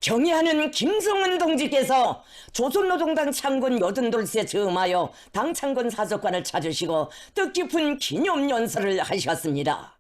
경의하는 김성은 동지께서 조선노동당 창건 82세 즈음하여 당 창건 사적관을 찾으시고 뜻깊은 기념연설을 하셨습니다.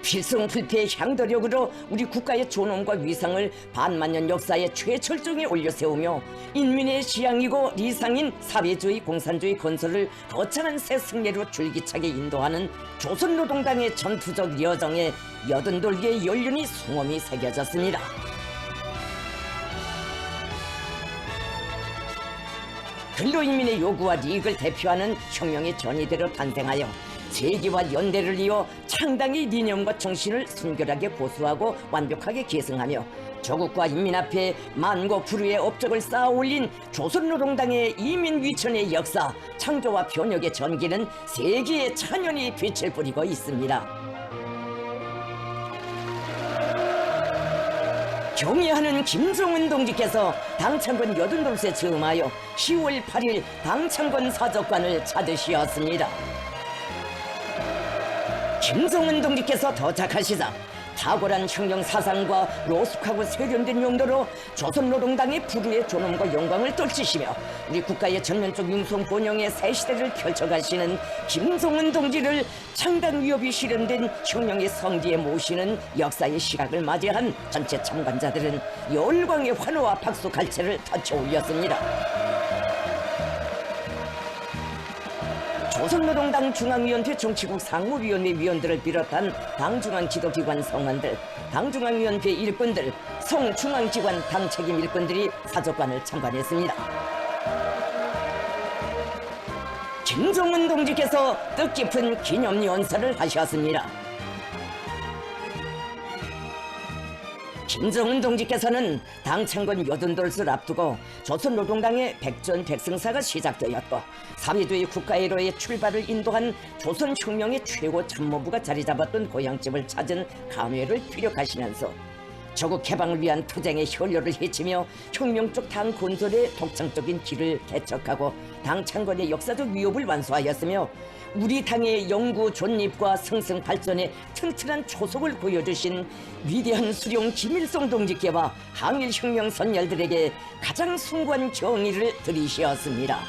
필승필패의 향도력으로 우리 국가의 존엄과 위상을 반만년 역사의 최철중에 올려세우며 인민의 지향이고 리상인 사회주의 공산주의 건설을 거창한 새 승리로 줄기차게 인도하는 조선노동당의 전투적 여정에 82개의 연륜이 성엄히 새겨졌습니다. 근로인민의 요구와 이익을 대표하는 혁명의 전이대로 탄생하여 세기와 연대를 이어 창당의 이념과 정신을 순결하게 고수하고 완벽하게 계승하며 조국과 인민 앞에 만고 불후의 업적을 쌓아 올린 조선노동당의 이민위천의 역사, 창조와 변혁의 전기는 세계의 찬연히 빛을 뿌리고 있습니다. 경의하는 김성은 동지께서 당 창건 82세 즈음하여 10월 8일 당 창건 사적관을 찾으시었습니다. 김성은 동지께서 도착하시자 탁월한 혁명 사상과 로숙하고 세련된 용도로 조선노동당의 불후의 존엄과 영광을 떨치시며 우리 국가의 전면적 융성 번영의 새 시대를 펼쳐가시는 김성은 동지를 창당 위협이 실현된 혁명의 성지에 모시는 역사의 시각을 맞이한 전체 참관자들은 열광의 환호와 박수 갈채를 터쳐 올렸습니다. 조선노동당 중앙위원회 정치국 상무위원회 위원들을 비롯한 당중앙 지도기관 성원들, 당중앙위원회 일꾼들, 성중앙기관 당책임 일꾼들이 사적관을 참관했습니다. 김성은 동지께서 뜻깊은 기념연설을 하셨습니다. 김성은 동지께서는 당 창건 82돌을 앞두고 조선노동당의 백전백승사가 시작되었고 사회주의 국가회로의 출발을 인도한 조선혁명의 최고 참모부가 자리잡았던 고향집을 찾은 감회를 피력하시면서 조국 해방을 위한 투쟁의 혈료를 헤치며 혁명적 당 건설의 독창적인 길을 개척하고 당 창건의 역사적 위협을 완수하였으며 우리 당의 영구 존립과 승승 발전의 튼튼한 초석을 보여주신 위대한 수령 김일성 동지께와 항일혁명 선열들에게 가장 숭고한 경의를 드리시었습니다.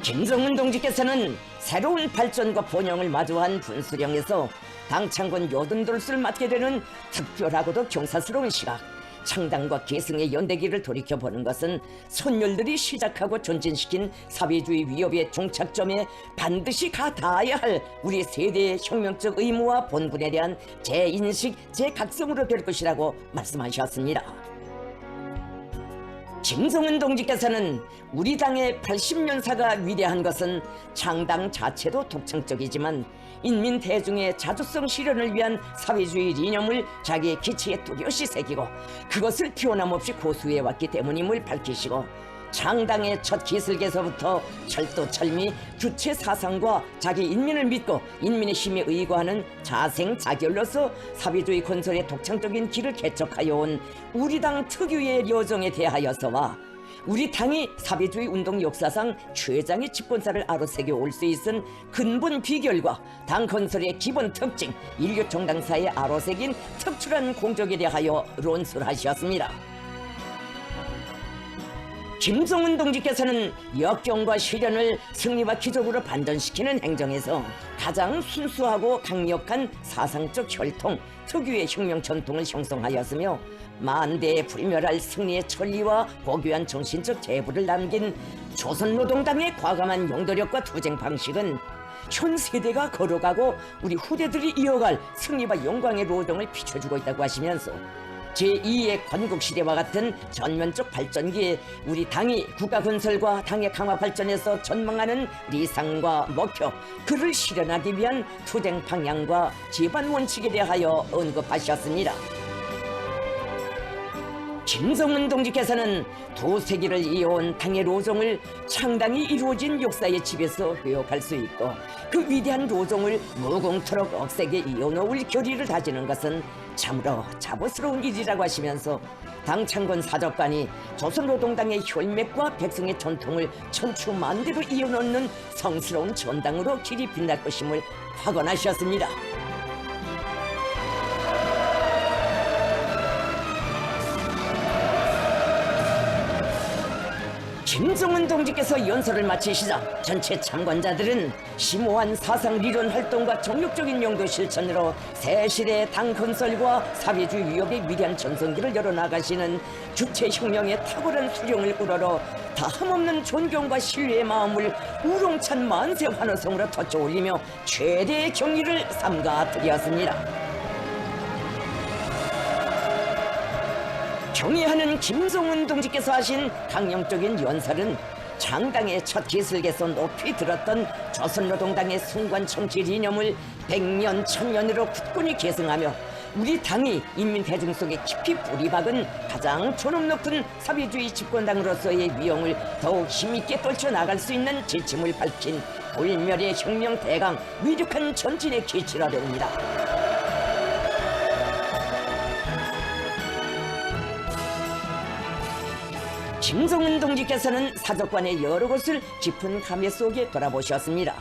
김성은 동지께서는 새로운 발전과 번영을 마주한 분수령에서 당 창건 82돌을 맡게 되는 특별하고도 경사스러운 시각, 창당과 계승의 연대기를 돌이켜보는 것은 선열들이 시작하고 전진시킨 사회주의 위협의 종착점에 반드시 가 닿아야 할 우리 세대의 혁명적 의무와 본분에 대한 재인식, 재각성으로 될 것이라고 말씀하셨습니다. 김성은 동지께서는 우리 당의 80년사가 위대한 것은 창당 자체도 독창적이지만 인민 대중의 자주성 실현을 위한 사회주의 이념을 자기의 기치에 뚜렷이 새기고 그것을 피원함없이 고수해왔기 때문임을 밝히시고 창당의 첫 기슬개서부터 철도철미 주체 사상과 자기 인민을 믿고 인민의 힘에 의거하는 자생자결로서 사회주의 건설의 독창적인 길을 개척하여 온 우리 당 특유의 여정에 대하여서와 우리 당이 사회주의 운동 역사상 최장의 집권사를 아로새겨 올 수 있은 근본 비결과 당 건설의 기본 특징, 인류 정당사에 아로새긴 특출한 공적에 대하여 론술하셨습니다. 김성은 동지께서는 역경과 시련을 승리와 기적으로 반전시키는 행정에서 가장 순수하고 강력한 사상적 혈통, 특유의 혁명 전통을 형성하였으며 만대에 불멸할 승리의 천리와 고귀한 정신적 재부를 남긴 조선노동당의 과감한 용도력과 투쟁 방식은 현 세대가 걸어가고 우리 후대들이 이어갈 승리와 영광의 로정을 비춰주고 있다고 하시면서 제2의 건국시대와 같은 전면적 발전기에 우리 당이 국가건설과 당의 강화 발전에서 전망하는 리상과 목표, 그를 실현하기 위한 투쟁 방향과 기반 원칙에 대하여 언급하셨습니다. 김성은 동지께서는 도세기를 이어온 당의 로정을 창당이 이루어진 역사의 집에서 회복할 수 있고 그 위대한 로정을 무궁토록 억세게 이어놓을 결의를 다지는 것은 참으로 자부스러운 일이라고 하시면서 당창건 사적관이 조선노동당의 혈맥과 백성의 전통을 천추만대로 이어놓는 성스러운 전당으로 길이 빛날 것임을 확언하셨습니다. 김정은 동지께서 연설을 마치시자 전체 참관자들은 심오한 사상리론 활동과 정력적인 용도 실천으로 새실의 당 건설과 사회주의 위협의 위대한 전성기를 열어나가시는 주체혁명의 탁월한 수령을 우러러 다함없는 존경과 신뢰의 마음을 우롱찬 만세 환호성으로 터쳐올리며 최대의 경의를 삼가드렸습니다. 경의하는 김정은 동지께서 하신 강령적인 연설은 창당의 첫 기슬에서 높이 들었던 조선노동당의 숭고한 정치 이념을 100년, 1000년으로 굳건히 계승하며 우리 당이 인민대중 속에 깊이 뿌리박은 가장 존엄 높은 사회주의 집권당으로서의 위용을 더욱 힘있게 떨쳐나갈 수 있는 지침을 밝힌 불멸의 혁명 대강 위력한 전진의 기치라 됩니다. 김정은 동지께서는 사적관의 여러 곳을 깊은 감회 속에 돌아보셨습니다.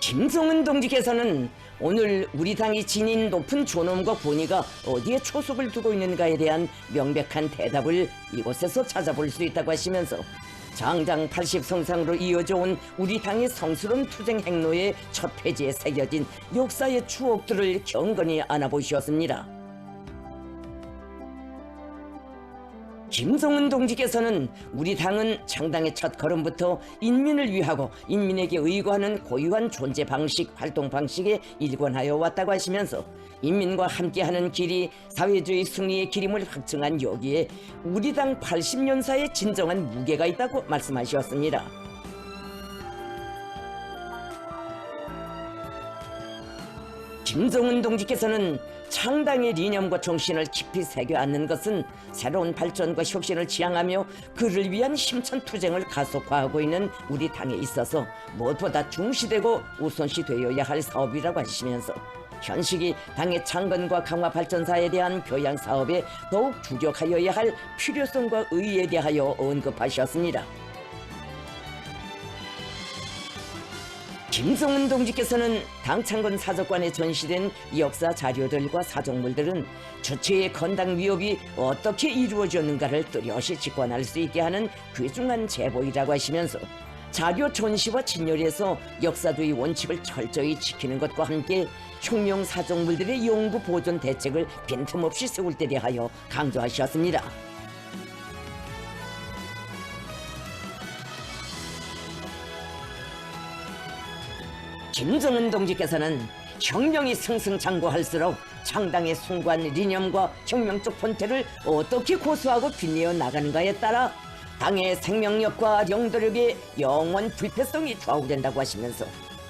김정은 동지께서는 오늘 우리 당이 지닌 높은 존엄과 권위가 어디에 초석을 두고 있는가에 대한 명백한 대답을 이곳에서 찾아볼 수 있다고 하시면서 장장 80성상으로 이어져 온 우리 당의 성스러운 투쟁 행로의 첫 페이지에 새겨진 역사의 추억들을 경건히 안아보셨습니다. 김정은 동지께서는 우리 당은 창당의 첫 걸음부터 인민을 위하고 인민에게 의거하는 고유한 존재 방식, 활동 방식에 일관하여 왔다고 하시면서 인민과 함께하는 길이 사회주의 승리의 길임을 확증한 여기에 우리 당 80년사의 진정한 무게가 있다고 말씀하셨습니다. 김정은 동지께서는 창당의 이념과 정신을 깊이 새겨 안는 것은 새로운 발전과 혁신을 지향하며 그를 위한 힘찬 투쟁을 가속화하고 있는 우리 당에 있어서 무엇보다 중시되고 우선시되어야 할 사업이라고 하시면서 현식이 당의 창건과 강화 발전사에 대한 교양 사업에 더욱 주력하여야 할 필요성과 의의에 대하여 언급하셨습니다. 김정은 동지께서는 당창건 사적관에 전시된 역사 자료들과 사정물들은 주체의 건당 위협이 어떻게 이루어졌는가를 뚜렷이 직관할 수 있게 하는 귀중한 제보이라고 하시면서 자료 전시와 진열에서 역사주의 원칙을 철저히 지키는 것과 함께 혁명 사정물들의 연구 보존 대책을 빈틈없이 세울 때 대하여 강조하셨습니다. 김정은 동지께서는 혁명이 승승장구할수록 창당의 숭고한 이념과 혁명적 본태를 어떻게 고수하고 빛내어 나가는가에 따라 당의 생명력과 영도력의 영원 불패성이 좌우된다고 하시면서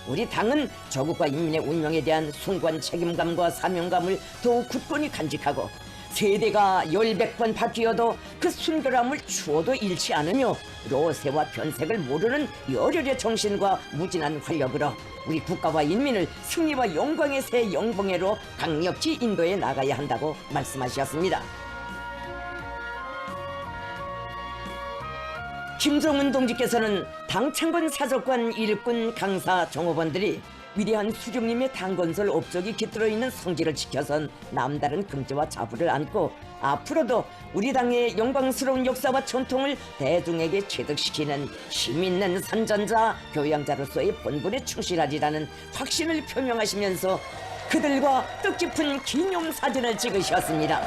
우리 당은 조국과 인민의 운명에 대한 숭고한 책임감과 사명감을 더욱 굳건히 간직하고 세대가 10번 바뀌어도 그 순결함을 추워도 잃지 않으며 로세와 변색을 모르는 열혈의 정신과 무진한 활력으로 우리 국가와 인민을 승리와 영광의 새 영봉회로 강력히 인도해 나가야 한다고 말씀하셨습니다. 김정은 동지께서는 당창건 사적관 일꾼 강사 정호원들이 위대한 수령님의 당건설 업적이 깃들어 있는 성질을 지켜선 남다른 긍지와 자부를 안고 앞으로도 우리 당의 영광스러운 역사와 전통을 대중에게 체득시키는 힘있는 선전자, 교양자로서의 본분에 충실하리라는 확신을 표명하시면서 그들과 뜻깊은 기념사진을 찍으셨습니다.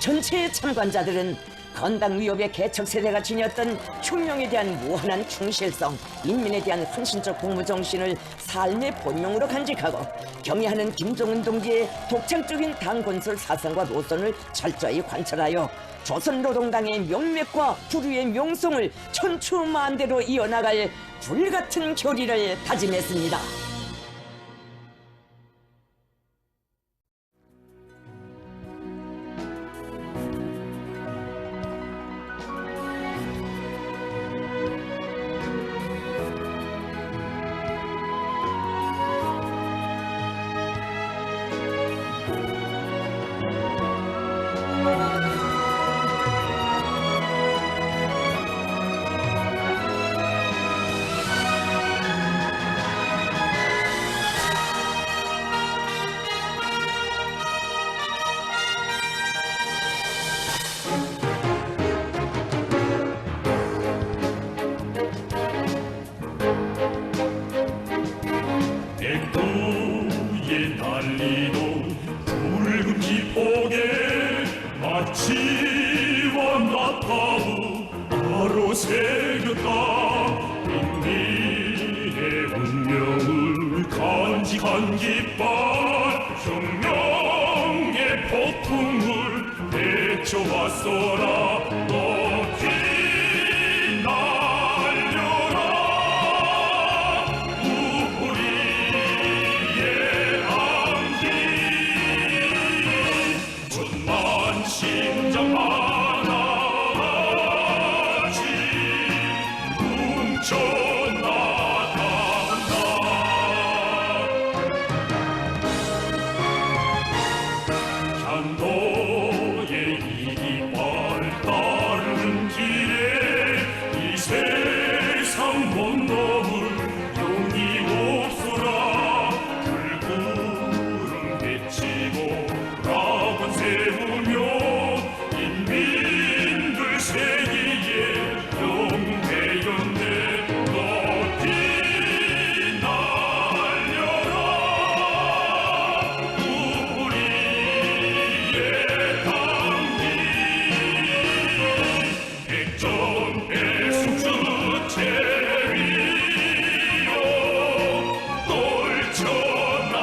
전체 참관자들은 건당 위협의 개척 세대가 지녔던 혁명에 대한 무한한 충실성, 인민에 대한 헌신적 공무 정신을 삶의 본명으로 간직하고 경의하는 김정은 동지의 독창적인 당 건설 사상과 노선을 철저히 관찰하여 조선노동당의 명맥과 부류의 명성을 천추만대로 이어나갈 불같은 결의를 다짐했습니다. 한깃발 혁명의 폭풍을 헤쳐왔어라. 높이 날려라 우리의 암기. 천만 심장 하나같이 뭉쳐 너의 이빨 따르는 길에 이 세상 못 넘을 용기 없소라. 불구름 헤치고 라곤 세우며 인민들 세기에 영웅되었네. 높이 날려라 백전의 숙주 제위여 떨쳐나간다.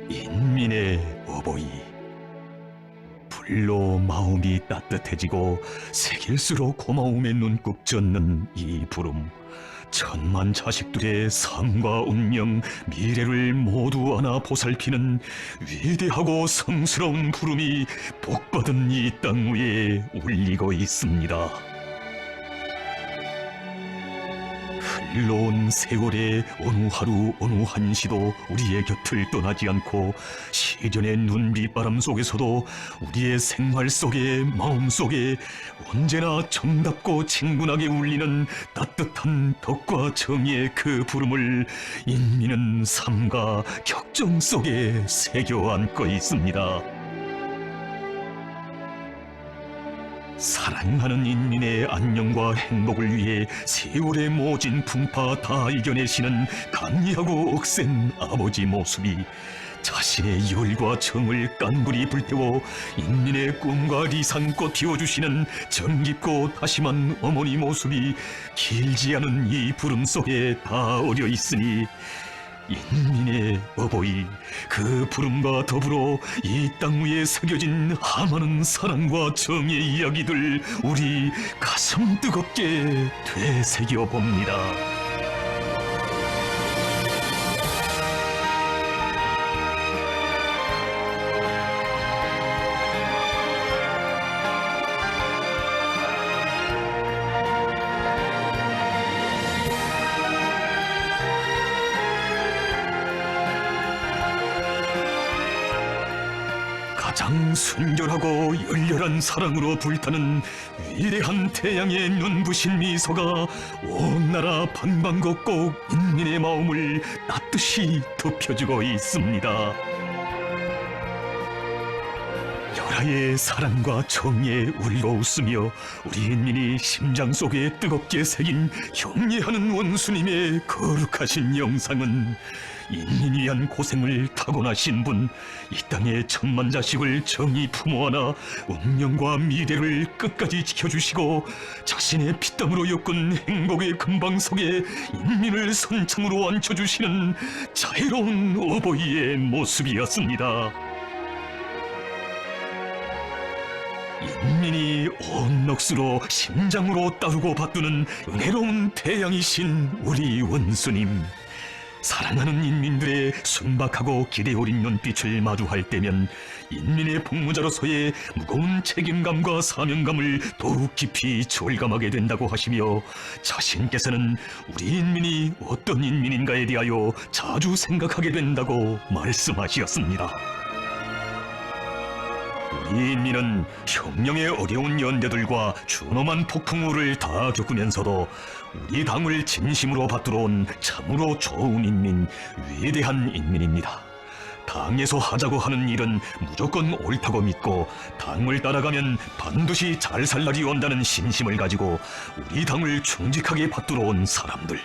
인민의 어버이, 불로 마음이 따뜻해지고 새길수록 고마움의 눈꾹 젓는 이 부름, 천만 자식들의 삶과 운명, 미래를 모두 안아 보살피는 위대하고 성스러운 부름이 복받은 이 땅 위에 울리고 있습니다. 흘러온 세월의 어느 하루 어느 한시도 우리의 곁을 떠나지 않고 시련의 눈비바람 속에서도 우리의 생활 속에 마음 속에 언제나 정답고 친근하게 울리는 따뜻한 덕과 정의의 그 부름을 인민은 삶과 격정 속에 새겨 안고 있습니다. 사랑하는 인민의 안녕과 행복을 위해 세월의 모진 풍파 다 이겨내시는 강리하고 억센 아버지 모습이 자신의 열과 정을 깐굴이 불태워 인민의 꿈과 리산꽃 피워주시는 정깊고 다심한 어머니 모습이 길지 않은 이 부름 속에 다 어려 있으니 인민의 어버이, 그 부름과 더불어 이 땅 위에 새겨진 하많은 사랑과 정의 이야기들 우리 가슴 뜨겁게 되새겨 봅니다. 가장 순결하고 열렬한 사랑으로 불타는 위대한 태양의 눈부신 미소가 온 나라 방방곡곡 인민의 마음을 따뜻이 덮여주고 있습니다. 열하의 사랑과 정의에 울고 웃으며 우리 인민이 심장 속에 뜨겁게 새긴 경례하는 원수님의 거룩하신 영상은 인민 위한 고생을 타고나신 분, 이 땅의 천만 자식을 정의 품어안아 운명과 미래를 끝까지 지켜주시고 자신의 피땀으로 엮은 행복의 근방석에 인민을 선창으로 앉혀주시는 자애로운 어버이의 모습이었습니다. 인민이 온 넋으로 심장으로 따르고 받드는 은혜로운 태양이신 우리 원수님. 사랑하는 인민들의 순박하고 기대 어린 눈빛을 마주할 때면 인민의 복무자로서의 무거운 책임감과 사명감을 더욱 깊이 절감하게 된다고 하시며 자신께서는 우리 인민이 어떤 인민인가에 대하여 자주 생각하게 된다고 말씀하셨습니다. 우리 인민은 혁명의 어려운 연대들과 준엄한 폭풍우를 다 겪으면서도 우리 당을 진심으로 받들어 온 참으로 좋은 인민, 위대한 인민입니다. 당에서 하자고 하는 일은 무조건 옳다고 믿고 당을 따라가면 반드시 잘 살 날이 온다는 신심을 가지고 우리 당을 충직하게 받들어 온 사람들.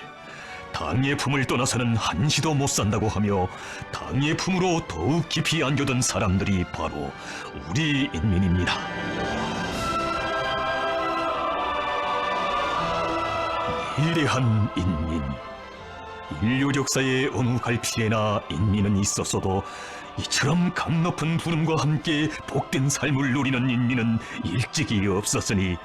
당의 품을 떠나서는 한시도 못 산다고 하며 당의 품으로 더욱 깊이 안겨든 사람들이 바로 우리 인민입니다. 위대한 인민. 인류 역사의 어느 갈피에나 인민은 있었어도 이처럼 감 높은 부름과 함께 복된 삶을 누리는 인민은 일찍이 없었으니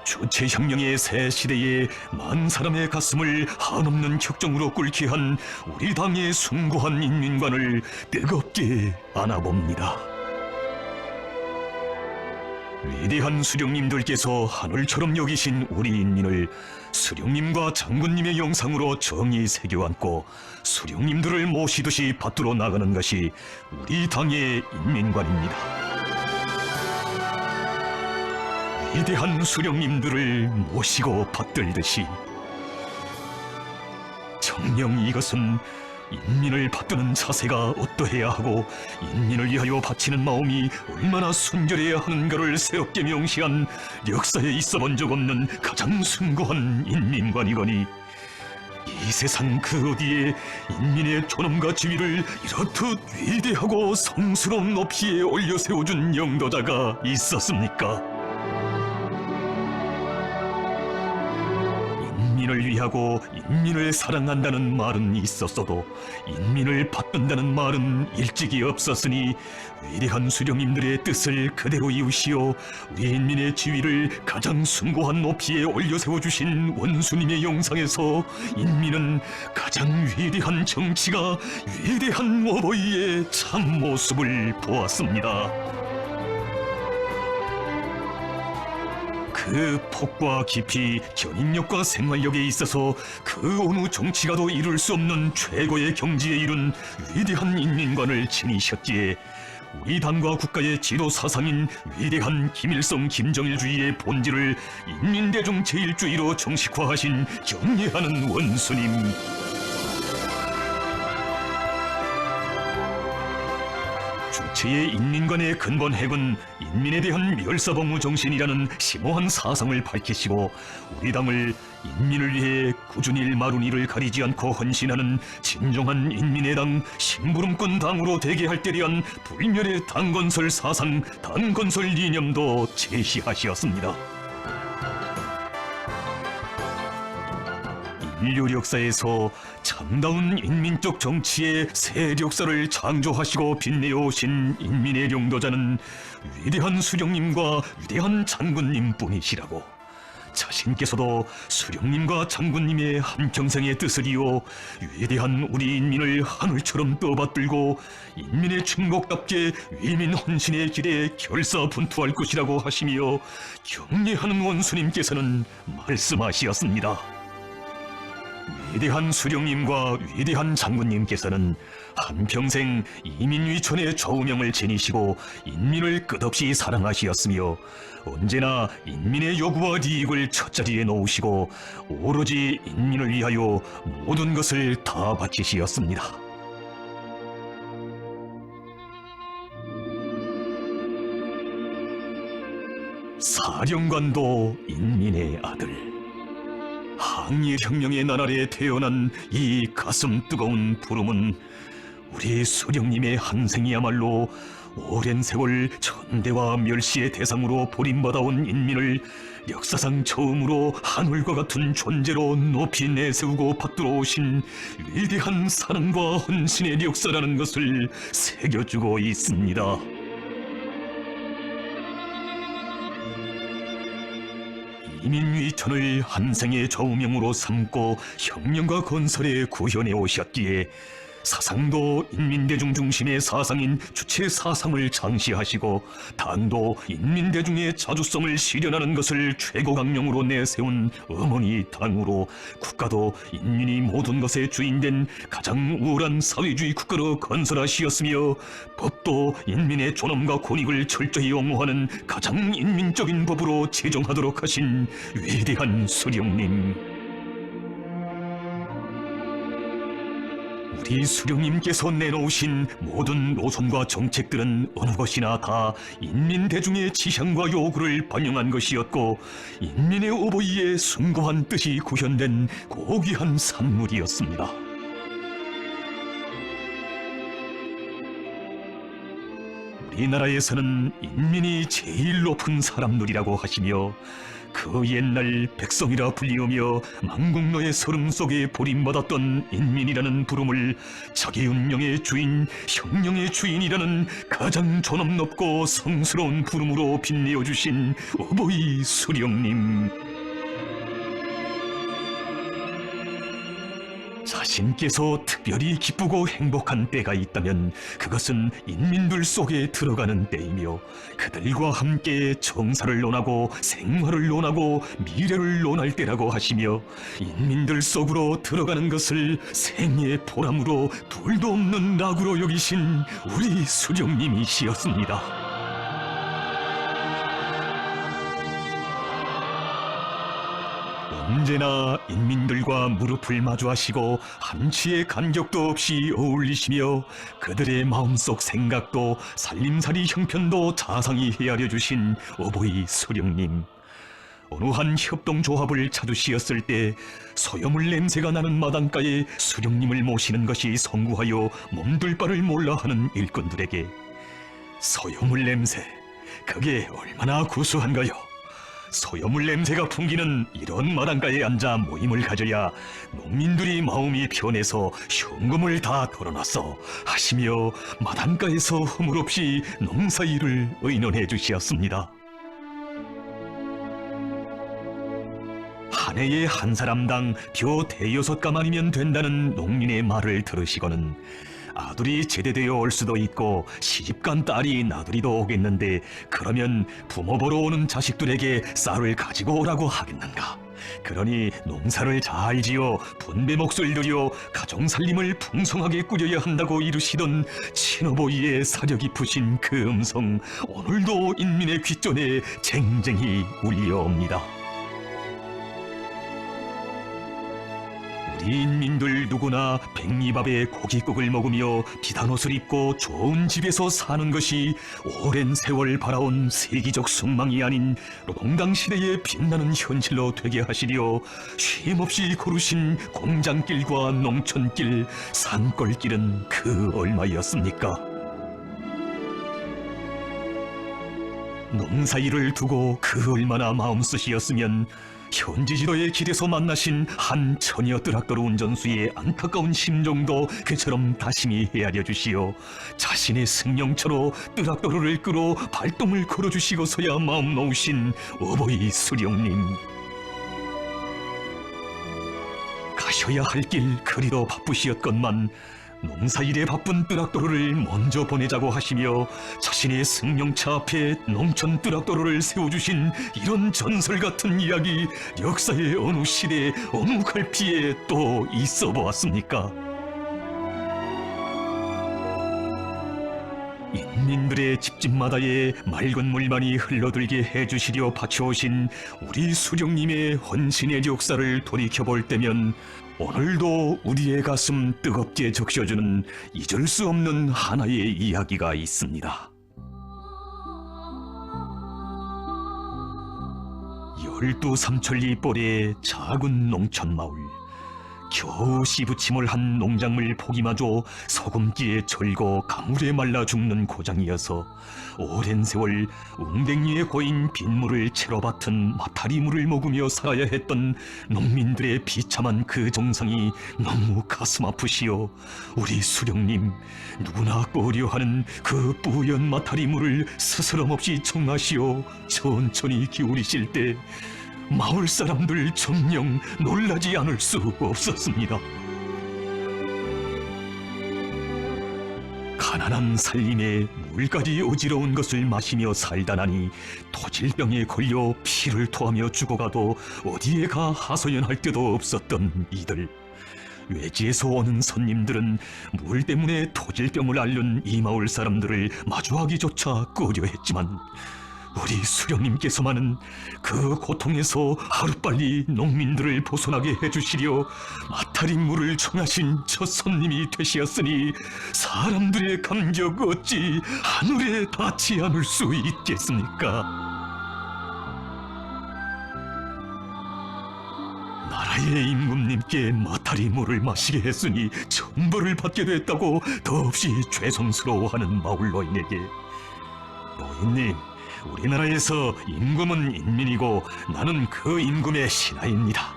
주체혁명의 새 시대에 많은 사람의 가슴을 한없는 혁정으로 끓게 한 우리 당의 숭고한 인민관을 뜨겁게 안아봅니다. 위대한 수령님들께서 하늘처럼 여기신 우리 인민을 수령님과 장군님의 영상으로 정의 새겨안고 수령님들을 모시듯이 받들어 나가는 것이 우리 당의 인민관입니다. 위대한 수령님들을 모시고 받들듯이 정녕 이것은 인민을 받드는 자세가 어떠해야 하고 인민을 위하여 바치는 마음이 얼마나 순결해야 하는가를 새롭게 명시한 역사에 있어본 적 없는 가장 숭고한 인민관이거니 이 세상 그 어디에 인민의 존엄과 지위를 이렇듯 위대하고 성스러운 높이에 올려 세워준 영도자가 있었습니까? 인민을 위하고 인민을 사랑한다는 말은 있었어도 인민을 받든다는 말은 일찍이 없었으니 위대한 수령님들의 뜻을 그대로 이으시어 우리 인민의 지위를 가장 숭고한 높이에 올려 세워주신 원수님의 영상에서 인민은 가장 위대한 정치가 위대한 어버이의 참모습을 보았습니다. 그 폭과 깊이, 견인력과 생활력에 있어서 그 어느 정치가도 이룰 수 없는 최고의 경지에 이른 위대한 인민관을 지니셨기에 우리 당과 국가의 지도 사상인 위대한 김일성 김정일주의의 본질을 인민대중 제일주의로 정식화하신 경례하는 원수님. 일체의 인민 간의 근본 핵은 인민에 대한 멸사봉우 정신이라는 심오한 사상을 밝히시고 우리 당을 인민을 위해 꾸준히 마루니를 가리지 않고 헌신하는 진정한 인민의 당 심부름꾼 당으로 되게 할 때에 대한 불멸의 당건설 사상, 당건설 이념도 제시하시었습니다. 인류 역사에서 참다운 인민적 정치의 새 역사를 창조하시고 빛내어 오신 인민의領도자는 위대한 수령님과 위대한 장군님 뿐이시라고, 자신께서도 수령님과 장군님의 한평생의 뜻을 이어 위대한 우리 인민을 하늘처럼 떠받들고 인민의 충복답게 위민 헌신의 길에 결사분투할 것이라고 하시며 경례하는 원수님께서는 말씀하시었습니다. 위대한 수령님과 위대한 장군님께서는 한평생 이민위천의 좌우명을 지니시고 인민을 끝없이 사랑하시었으며 언제나 인민의 요구와 이익을 첫자리에 놓으시고 오로지 인민을 위하여 모든 것을 다 바치시었습니다. 사령관도 인민의 아들, 항일혁명의 나날에 태어난 이 가슴 뜨거운 부름은 우리 수령님의 한생이야말로 오랜 세월 천대와 멸시의 대상으로 버림받아온 인민을 역사상 처음으로 하늘과 같은 존재로 높이 내세우고 받들어 오신 위대한 사랑과 헌신의 역사라는 것을 새겨주고 있습니다. 이민위천을 한생의 좌우명으로 삼고 혁명과 건설에 구현해 오셨기에 사상도 인민대중 중심의 사상인 주체 사상을 장시하시고 당도 인민대중의 자주성을 실현하는 것을 최고 강령으로 내세운 어머니 당으로 국가도 인민이 모든 것의 주인된 가장 우월한 사회주의 국가로 건설하시었으며 법도 인민의 존엄과 권익을 철저히 옹호하는 가장 인민적인 법으로 제정하도록 하신 위대한 수령님, 우리 수령님께서 내놓으신 모든 노선과 정책들은 어느 것이나 다 인민대중의 지향과 요구를 반영한 것이었고 인민의 오보이의 숭고한 뜻이 구현된 고귀한 산물이었습니다. 우리나라에서는 인민이 제일 높은 사람들이라고 하시며 그 옛날 백성이라 불리우며 망국노의 서름 속에 버림받았던 인민이라는 부름을 자기 운명의 주인, 혁명의 주인이라는 가장 존엄 높고 성스러운 부름으로 빛내어 주신 어버이 수령님, 자신께서 특별히 기쁘고 행복한 때가 있다면 그것은 인민들 속에 들어가는 때이며 그들과 함께 정사를 논하고 생활을 논하고 미래를 논할 때라고 하시며 인민들 속으로 들어가는 것을 생의 보람으로 둘도 없는 낙으로 여기신 우리 수령님이시였습니다. 언제나 인민들과 무릎을 마주하시고 한치의 간격도 없이 어울리시며 그들의 마음속 생각도 살림살이 형편도 자상히 헤아려 주신 어버이 수령님, 어느 한 협동조합을 찾으시었을 때 소염물 냄새가 나는 마당가에 수령님을 모시는 것이 성구하여 몸둘 바를 몰라 하는 일꾼들에게 소염물 냄새, 그게 얼마나 구수한가요? 소염물 냄새가 풍기는 이런 마당가에 앉아 모임을 가져야 농민들이 마음이 편해서 현금을 다 털어놨어 하시며 마당가에서 허물없이 농사일을 의논해 주시었습니다. 한 해에 한 사람당 벼 대여섯 가만이면 된다는 농민의 말을 들으시고는 아들이 제대되어 올 수도 있고 시집간 딸이 나들이도 오겠는데 그러면 부모 보러 오는 자식들에게 쌀을 가지고 오라고 하겠는가? 그러니 농사를 잘 지어 분배 몫을 들여 가정살림을 풍성하게 꾸려야 한다고 이루시던 친어버이의 사려 깊으신 그 음성, 오늘도 인민의 귓전에 쟁쟁히 울려옵니다. 우리 우리 인민들 누구나 백리밥에 고깃국을 먹으며 비단 옷을 입고 좋은 집에서 사는 것이 오랜 세월 바라온 세기적 숙망이 아닌 노동당 시대의 빛나는 현실로 되게 하시려 쉼없이 걸으신 공장길과 농촌길, 산골길은 그 얼마였습니까? 농사일을 두고 그 얼마나 마음쓰시었으면 현지 지도의 길에서 만나신 한 처녀 뜨락도로 운전수의 안타까운 심정도 그처럼 다심히 헤아려 주시어 자신의 승용차로 뜨락도로를 끌어 발동을 걸어주시고서야 마음 놓으신 어버이 수령님. 가셔야 할 길 그리도 바쁘시었건만 농사일에 바쁜 뜨락도로를 먼저 보내자고 하시며 자신의 승용차 앞에 농촌 뜨락도로를 세워주신 이런 전설 같은 이야기 역사의 어느 시대 어느 갈피에 또 있어 보았습니까? 인민들의 집집마다에 맑은 물만이 흘러들게 해주시려 바쳐오신 우리 수령님의 헌신의 역사를 돌이켜볼 때면 오늘도 우리의 가슴 뜨겁게 적셔주는 잊을 수 없는 하나의 이야기가 있습니다. 열두 삼천리 뻘의 작은 농촌 마을. 겨우 씨부침을 한 농작물 포기마저 소금기에 절고 가물에 말라 죽는 고장이어서 오랜 세월 웅댕이에 고인 빗물을 채로 밭은 마타리물을 먹으며 살아야 했던 농민들의 비참한 그 정상이 너무 가슴 아프시오. 우리 수령님 누구나 꺼려하는 그 뿌연 마타리물을 스스럼 없이 청하시어 천천히 기울이실 때 마을 사람들 정녕 놀라지 않을 수 없었습니다. 가난한 살림에 물까지 어지러운 것을 마시며 살다나니 토질병에 걸려 피를 토하며 죽어가도 어디에 가 하소연할 데도 없었던 이들. 외지에서 오는 손님들은 물 때문에 토질병을 앓는 이 마을 사람들을 마주하기조차 꺼려했지만 우리 수령님께서만은 그 고통에서 하루빨리 농민들을 벗어나게 해주시려 마타리물을 청하신 첫 손님이 되시었으니 사람들의 감격 어찌 하늘에 닿지 않을 수 있겠습니까? 나라의 임금님께 마타리물을 마시게 했으니 천벌을 받게 됐다고 더없이 죄송스러워하는 마을 노인에게 노인님, 우리나라에서 임금은 인민이고 나는 그 임금의 신하입니다.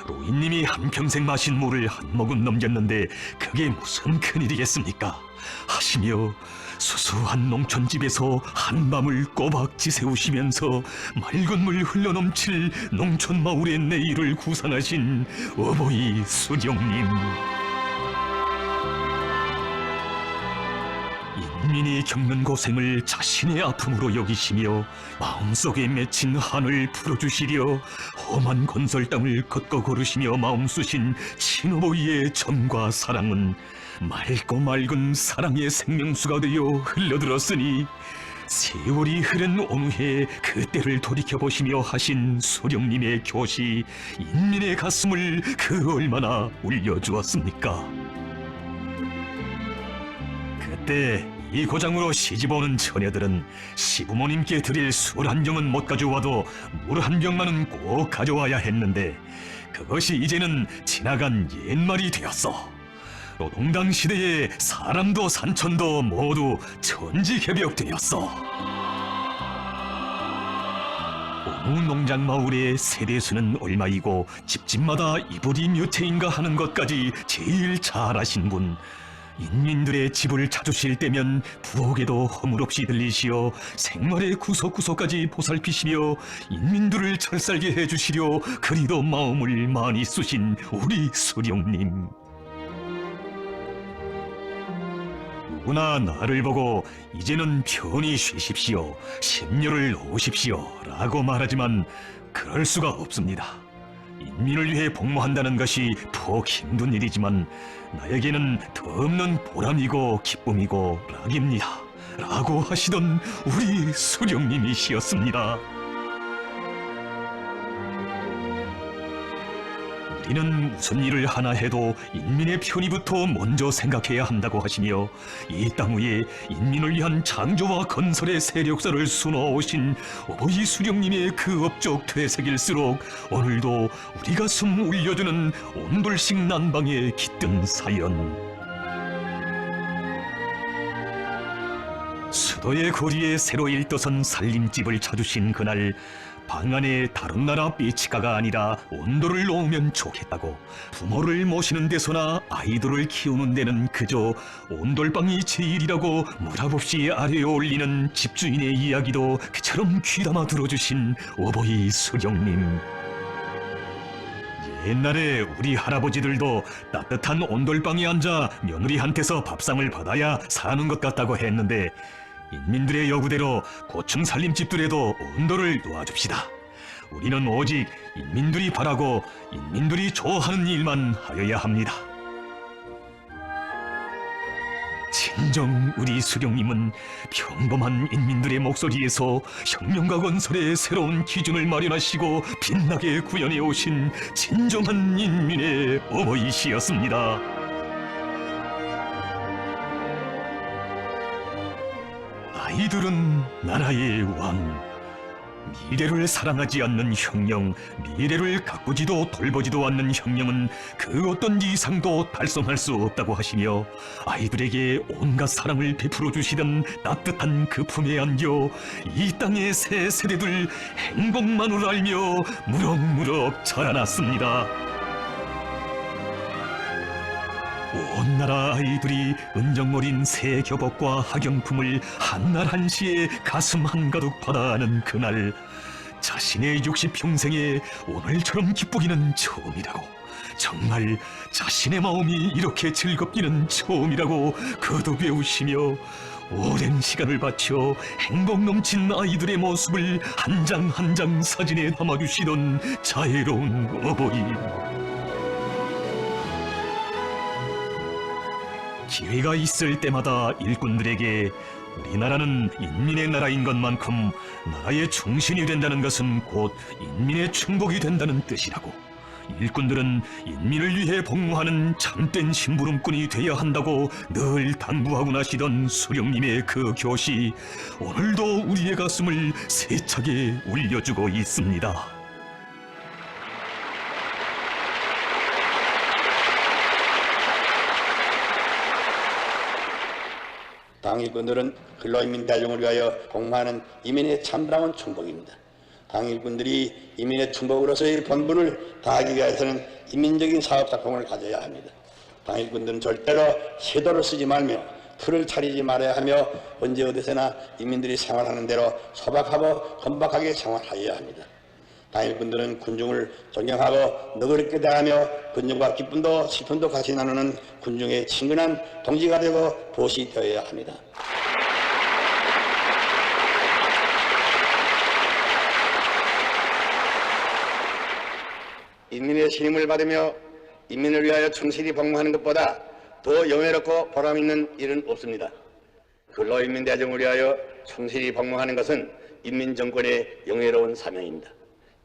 로인님이 한평생 마신 물을 한 모금 넘겼는데 그게 무슨 큰일이겠습니까? 하시며 수수한 농촌집에서 한밤을 꼬박 지새우시면서 맑은 물 흘러넘칠 농촌 마을의 내일을 구상하신 어버이 수령님. 인민이 겪는 고생을 자신의 아픔으로 여기시며 마음속에 맺힌 한을 풀어주시려 험한 건설 땅을 걷고 걸으시며 마음 쓰신 친어버이의 정과 사랑은 맑고 맑은 사랑의 생명수가 되어 흘러들었으니 세월이 흐른 어느 해 그때를 돌이켜보시며 하신 수령님의 교시 인민의 가슴을 그 얼마나 울려주었습니까? 그때 이 고장으로 시집오는 처녀들은 시부모님께 드릴 술 한 병은 못 가져와도 물 한 병만은 꼭 가져와야 했는데 그것이 이제는 지나간 옛말이 되었어. 노동당 시대에 사람도 산천도 모두 천지개벽되었어. 어느 농장 마을의 세대수는 얼마이고 집집마다 이불이 몇 채인가 하는 것까지 제일 잘 아신 분, 인민들의 집을 찾으실 때면 부엌에도 허물없이 들리시어 생활의 구석구석까지 보살피시며 인민들을 찰살게 해주시려 그리도 마음을 많이 쓰신 우리 수령님. 누구나 나를 보고 이제는 편히 쉬십시오, 심려를 놓으십시오 라고 말하지만 그럴 수가 없습니다. 인민을 위해 복무한다는 것이 푹 힘든 일이지만 나에게는 더없는 보람이고 기쁨이고 락입니다 라고 하시던 우리 수령님이시였습니다. 우리는 무슨 일을 하나 해도 인민의 편의부터 먼저 생각해야 한다고 하시며 이 땅 위에 인민을 위한 창조와 건설의 세력사를 수놓으신 어버이 수령님의 그 업적 되새길수록 오늘도 우리 가슴 울려주는 온돌식 난방에 깃든 사연. 수도의 거리에 새로 일떠선 살림집을 찾으신 그날, 방 안에 다른 나라 삐치가가 아니라 온돌을 놓으면 좋겠다고 부모를 모시는 데서나 아이들을 키우는 데는 그저 온돌방이 제일이라고 무답없이 아래에 올리는 집주인의 이야기도 그처럼 귀담아 들어주신 어버이 수령님. 옛날에 우리 할아버지들도 따뜻한 온돌방에 앉아 며느리한테서 밥상을 받아야 사는 것 같다고 했는데, 인민들의 요구대로 고층 살림집들에도 온돌을 놓아줍시다. 우리는 오직 인민들이 바라고 인민들이 좋아하는 일만 하여야 합니다. 진정 우리 수령님은 평범한 인민들의 목소리에서 혁명과 건설의 새로운 기준을 마련하시고 빛나게 구현해 오신 진정한 인민의 어버이시였습니다. 아이들은 나라의 왕. 미래를 사랑하지 않는 혁명, 미래를 가꾸지도 돌보지도 않는 혁명은 그 어떤 이상도 달성할 수 없다고 하시며 아이들에게 온갖 사랑을 베풀어 주시던 따뜻한 그 품에 안겨 이 땅의 새 세대들 행복만을 알며 무럭무럭 자라났습니다. 온 나라 아이들이 은정어린 새 교복과 학용품을 한날 한시에 가슴 한가득 받아가는 그날, 자신의 60평생에 오늘처럼 기쁘기는 처음이라고, 정말 자신의 마음이 이렇게 즐겁기는 처음이라고 거듭 외우시며 오랜 시간을 바쳐 행복 넘친 아이들의 모습을 한 장 한 장 사진에 담아주시던 자애로운 어버이. 기회가 있을 때마다 일꾼들에게 우리나라는 인민의 나라인 것만큼 나라의 충신이 된다는 것은 곧 인민의 충복이 된다는 뜻이라고, 일꾼들은 인민을 위해 복무하는 참된 심부름꾼이 되어야 한다고 늘 당부하고 나시던 수령님의 그 교시, 오늘도 우리의 가슴을 세차게 울려주고 있습니다. 당일꾼들은 근로인민 대중을 위하여 복무하는 이민의 참다운 충복입니다. 당일꾼들이 이민의 충복으로서의 본분을 다하기 위해서는 인민적인 사업작품을 가져야 합니다. 당일꾼들은 절대로 세도를 쓰지 말며 틀을 차리지 말아야 하며 언제 어디서나 인민들이 생활하는 대로 소박하고 건박하게 생활하여야 합니다. 당일꾼들은 군중을 존경하고 너그럽게 대하며 군중과 기쁨도 슬픔도 같이 나누는 군중의 친근한 동지가 되고 보시 되어야 합니다. 인민의 신임을 받으며 인민을 위하여 충실히 복무하는 것보다 더 영예롭고 보람있는 일은 없습니다. 근로인민 대중을 위하여 충실히 복무하는 것은 인민정권의 영예로운 사명입니다.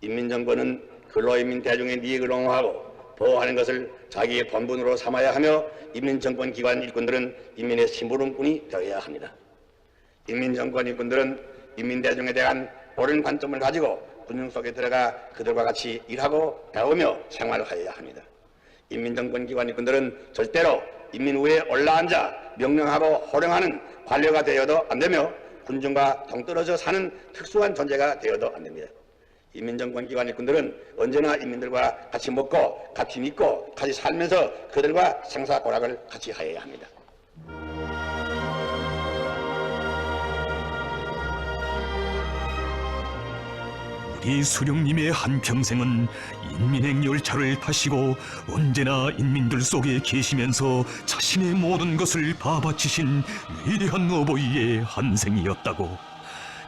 인민정권은 근로인민 대중의 이익을 옹호하고 보호하는 것을 자기의 본분으로 삼아야 하며 인민정권 기관 일꾼들은 인민의 심부름꾼이 되어야 합니다. 인민정권 일꾼들은 인민대중에 대한 옳은 관점을 가지고 군중 속에 들어가 그들과 같이 일하고 배우며 생활하여야 합니다. 인민정권 기관 일꾼들은 절대로 인민 위에 올라앉아 명령하고 호령하는 관료가 되어도 안 되며 군중과 동떨어져 사는 특수한 존재가 되어도 안 됩니다. 인민정권 기관 일꾼들은 언제나 인민들과 같이 먹고 같이 믿고 같이 살면서 그들과 생사고락을 같이 하여야 합니다. 우리 수령님의 한평생은 인민행 열차를 타시고 언제나 인민들 속에 계시면서 자신의 모든 것을 다 바치신 위대한 어버이의 한 생이었다고.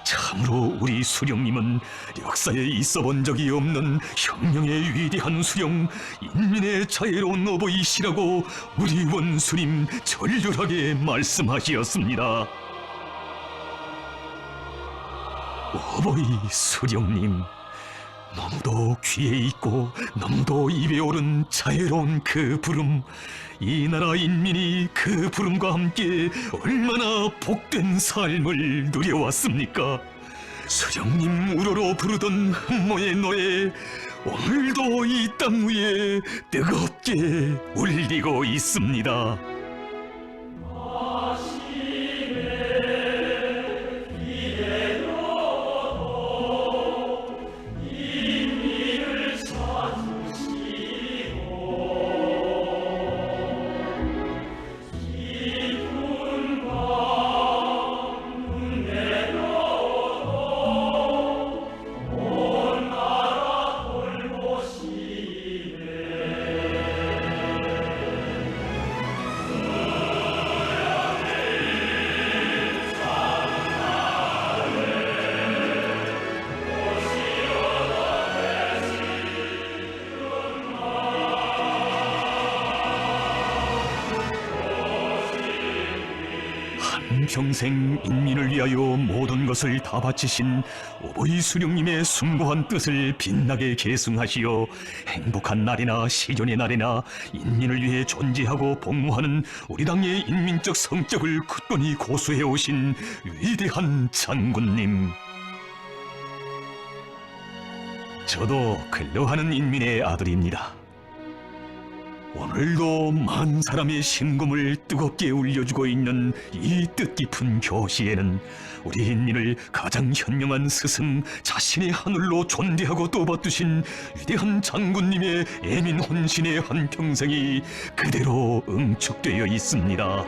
참으로 우리 수령님은 역사에 있어 본 적이 없는 혁명의 위대한 수령, 인민의 자애로운 어버이시라고 우리 원수님 절절하게 말씀하시었습니다. 어버이 수령님, 너무도 귀에 있고 너무도 입에 오른 자애로운 그 부름, 이 나라 인민이 그 부름과 함께 얼마나 복된 삶을 누려왔습니까? 수령님 우러러 부르던 흠모의 노래, 오늘도 이 땅 위에 뜨겁게 울리고 있습니다. 평생 인민을 위하여 모든 것을 다 바치신 오보이 수령님의 숭고한 뜻을 빛나게 계승하시어 행복한 날이나 시전의 날이나 인민을 위해 존재하고 복무하는 우리 당의 인민적 성격을 굳건히 고수해 오신 위대한 장군님. 저도 근로하는 인민의 아들입니다. 오늘도 많은 사람의 심금을 뜨겁게 울려주고 있는 이 뜻깊은 교시에는 우리 인민을 가장 현명한 스승, 자신의 하늘로 존대하고 떠받드신 위대한 장군님의 애민 혼신의 한평생이 그대로 응축되어 있습니다.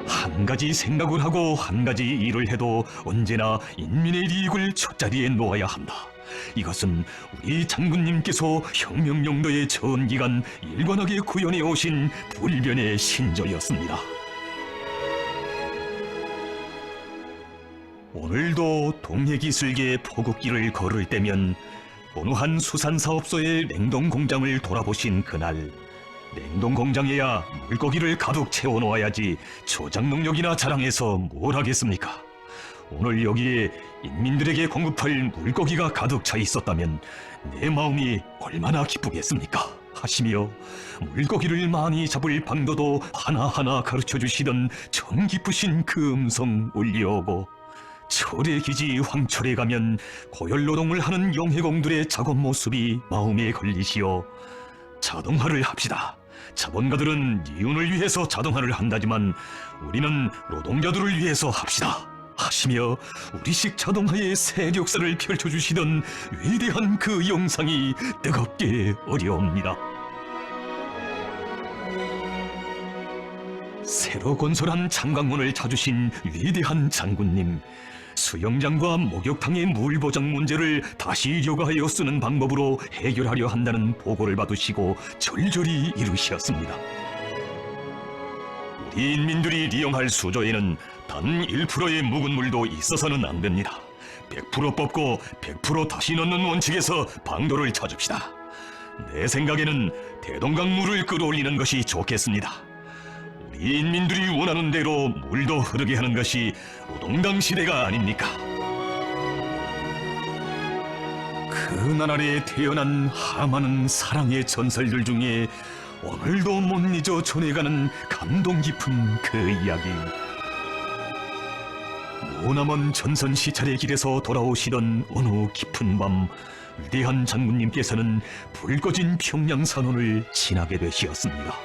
한 가지 생각을 하고 한 가지 일을 해도 언제나 인민의 이익을 첫자리에 놓아야 한다. 이것은 우리 장군님께서 혁명용도의 전기간 일관하게 구현해 오신 불변의 신조였습니다. 오늘도 동해기술계 포국길을 걸을 때면 어느 한 수산사업소의 냉동공장을 돌아보신 그날, 냉동공장에야 물고기를 가득 채워놓아야지 조작 능력이나 자랑해서 뭘 하겠습니까? 오늘 여기에 인민들에게 공급할 물고기가 가득 차 있었다면 내 마음이 얼마나 기쁘겠습니까? 하시며 물고기를 많이 잡을 방도도 하나하나 가르쳐 주시던 정 깊으신 그 음성 울려오고, 철의 기지 황철에 가면 고열노동을 하는 용해공들의 작업 모습이 마음에 걸리시어 자동화를 합시다. 자본가들은 이윤을 위해서 자동화를 한다지만 우리는 노동자들을 위해서 합시다. 하시며 우리식 자동화의 새 역사를 펼쳐주시던 위대한 그 영상이 뜨겁게 어려옵니다. 새로 건설한 창강문을 찾으신 위대한 장군님, 수영장과 목욕탕의 물 보장 문제를 다시 여가하여 쓰는 방법으로 해결하려 한다는 보고를 받으시고 절절히 이루시었습니다. 우리 인민들이 이용할 수조에는 단 1%의 묵은 물도 있어서는 안 됩니다. 100% 뽑고 100% 다시 넣는 원칙에서 방도를 찾읍시다. 내 생각에는 대동강 물을 끌어올리는 것이 좋겠습니다. 우리 인민들이 원하는 대로 물도 흐르게 하는 것이 우동당 시대가 아닙니까? 그 나날에 태어난 하많은 사랑의 전설들 중에 오늘도 못 잊어 전해가는 감동 깊은 그 이야기. 머나먼 전선 시찰의 길에서 돌아오시던 어느 깊은 밤, 위대한 장군님께서는 불 꺼진 평양산원을 지나게 되시었습니다.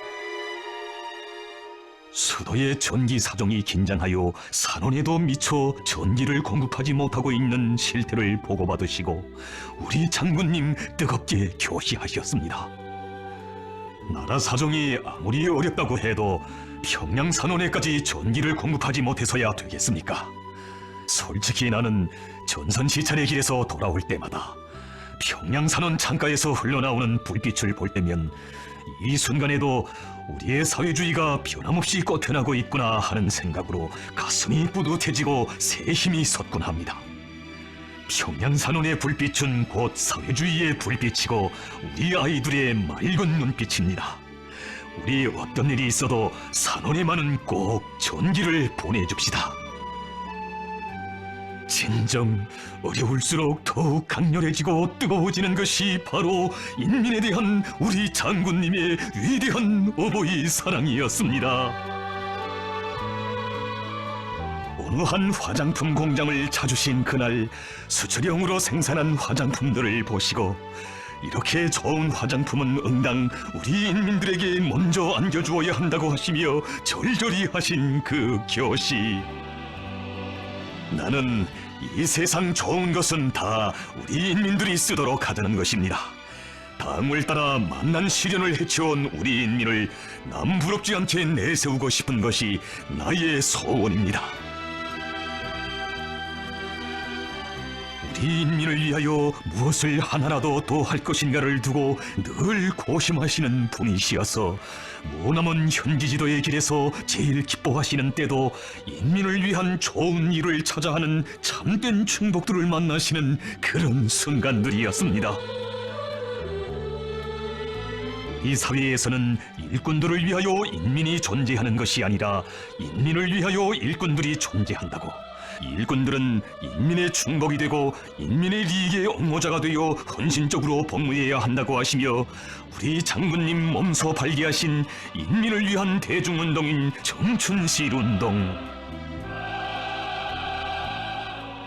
수도의 전기 사정이 긴장하여 산원에도 미처 전기를 공급하지 못하고 있는 실태를 보고받으시고 우리 장군님 뜨겁게 교시하셨습니다. 나라 사정이 아무리 어렵다고 해도 평양산원에까지 전기를 공급하지 못해서야 되겠습니까? 솔직히 나는 전선시찰의 길에서 돌아올 때마다 평양산원 창가에서 흘러나오는 불빛을 볼 때면 이 순간에도 우리의 사회주의가 변함없이 꽃펴나고 있구나 하는 생각으로 가슴이 뿌듯해지고 새 힘이 솟곤 합니다. 평양산원의 불빛은 곧 사회주의의 불빛이고 우리 아이들의 맑은 눈빛입니다. 우리 어떤 일이 있어도 산원에만은 꼭 전기를 보내줍시다. 진정 어려울수록 더욱 강렬해지고 뜨거워지는 것이 바로 인민에 대한 우리 장군님의 위대한 어버이 사랑이었습니다. 어느 한 화장품 공장을 찾으신 그날 수출형으로 생산한 화장품들을 보시고 이렇게 좋은 화장품은 응당 우리 인민들에게 먼저 안겨주어야 한다고 하시며 절절히 하신 그 교시. 나는 이 세상 좋은 것은 다 우리 인민들이 쓰도록 하자는 것입니다. 당을 따라 만난 시련을 헤쳐온 우리 인민을 남부럽지 않게 내세우고 싶은 것이 나의 소원입니다. 우리 인민을 위하여 무엇을 하나라도 더 할 것인가를 두고 늘 고심하시는 분이시어서 머나먼 현지지도의 길에서 제일 기뻐하시는 때도 인민을 위한 좋은 일을 찾아 하는 참된 충복들을 만나시는 그런 순간들이었습니다. 이 사회에서는 일꾼들을 위하여 인민이 존재하는 것이 아니라 인민을 위하여 일꾼들이 존재한다고, 일꾼들은 인민의 충복이 되고 인민의 리익의 옹호자가 되어 헌신적으로 복무해야 한다고 하시며 우리 장군님 몸소 발기하신 인민을 위한 대중운동인 청춘실운동,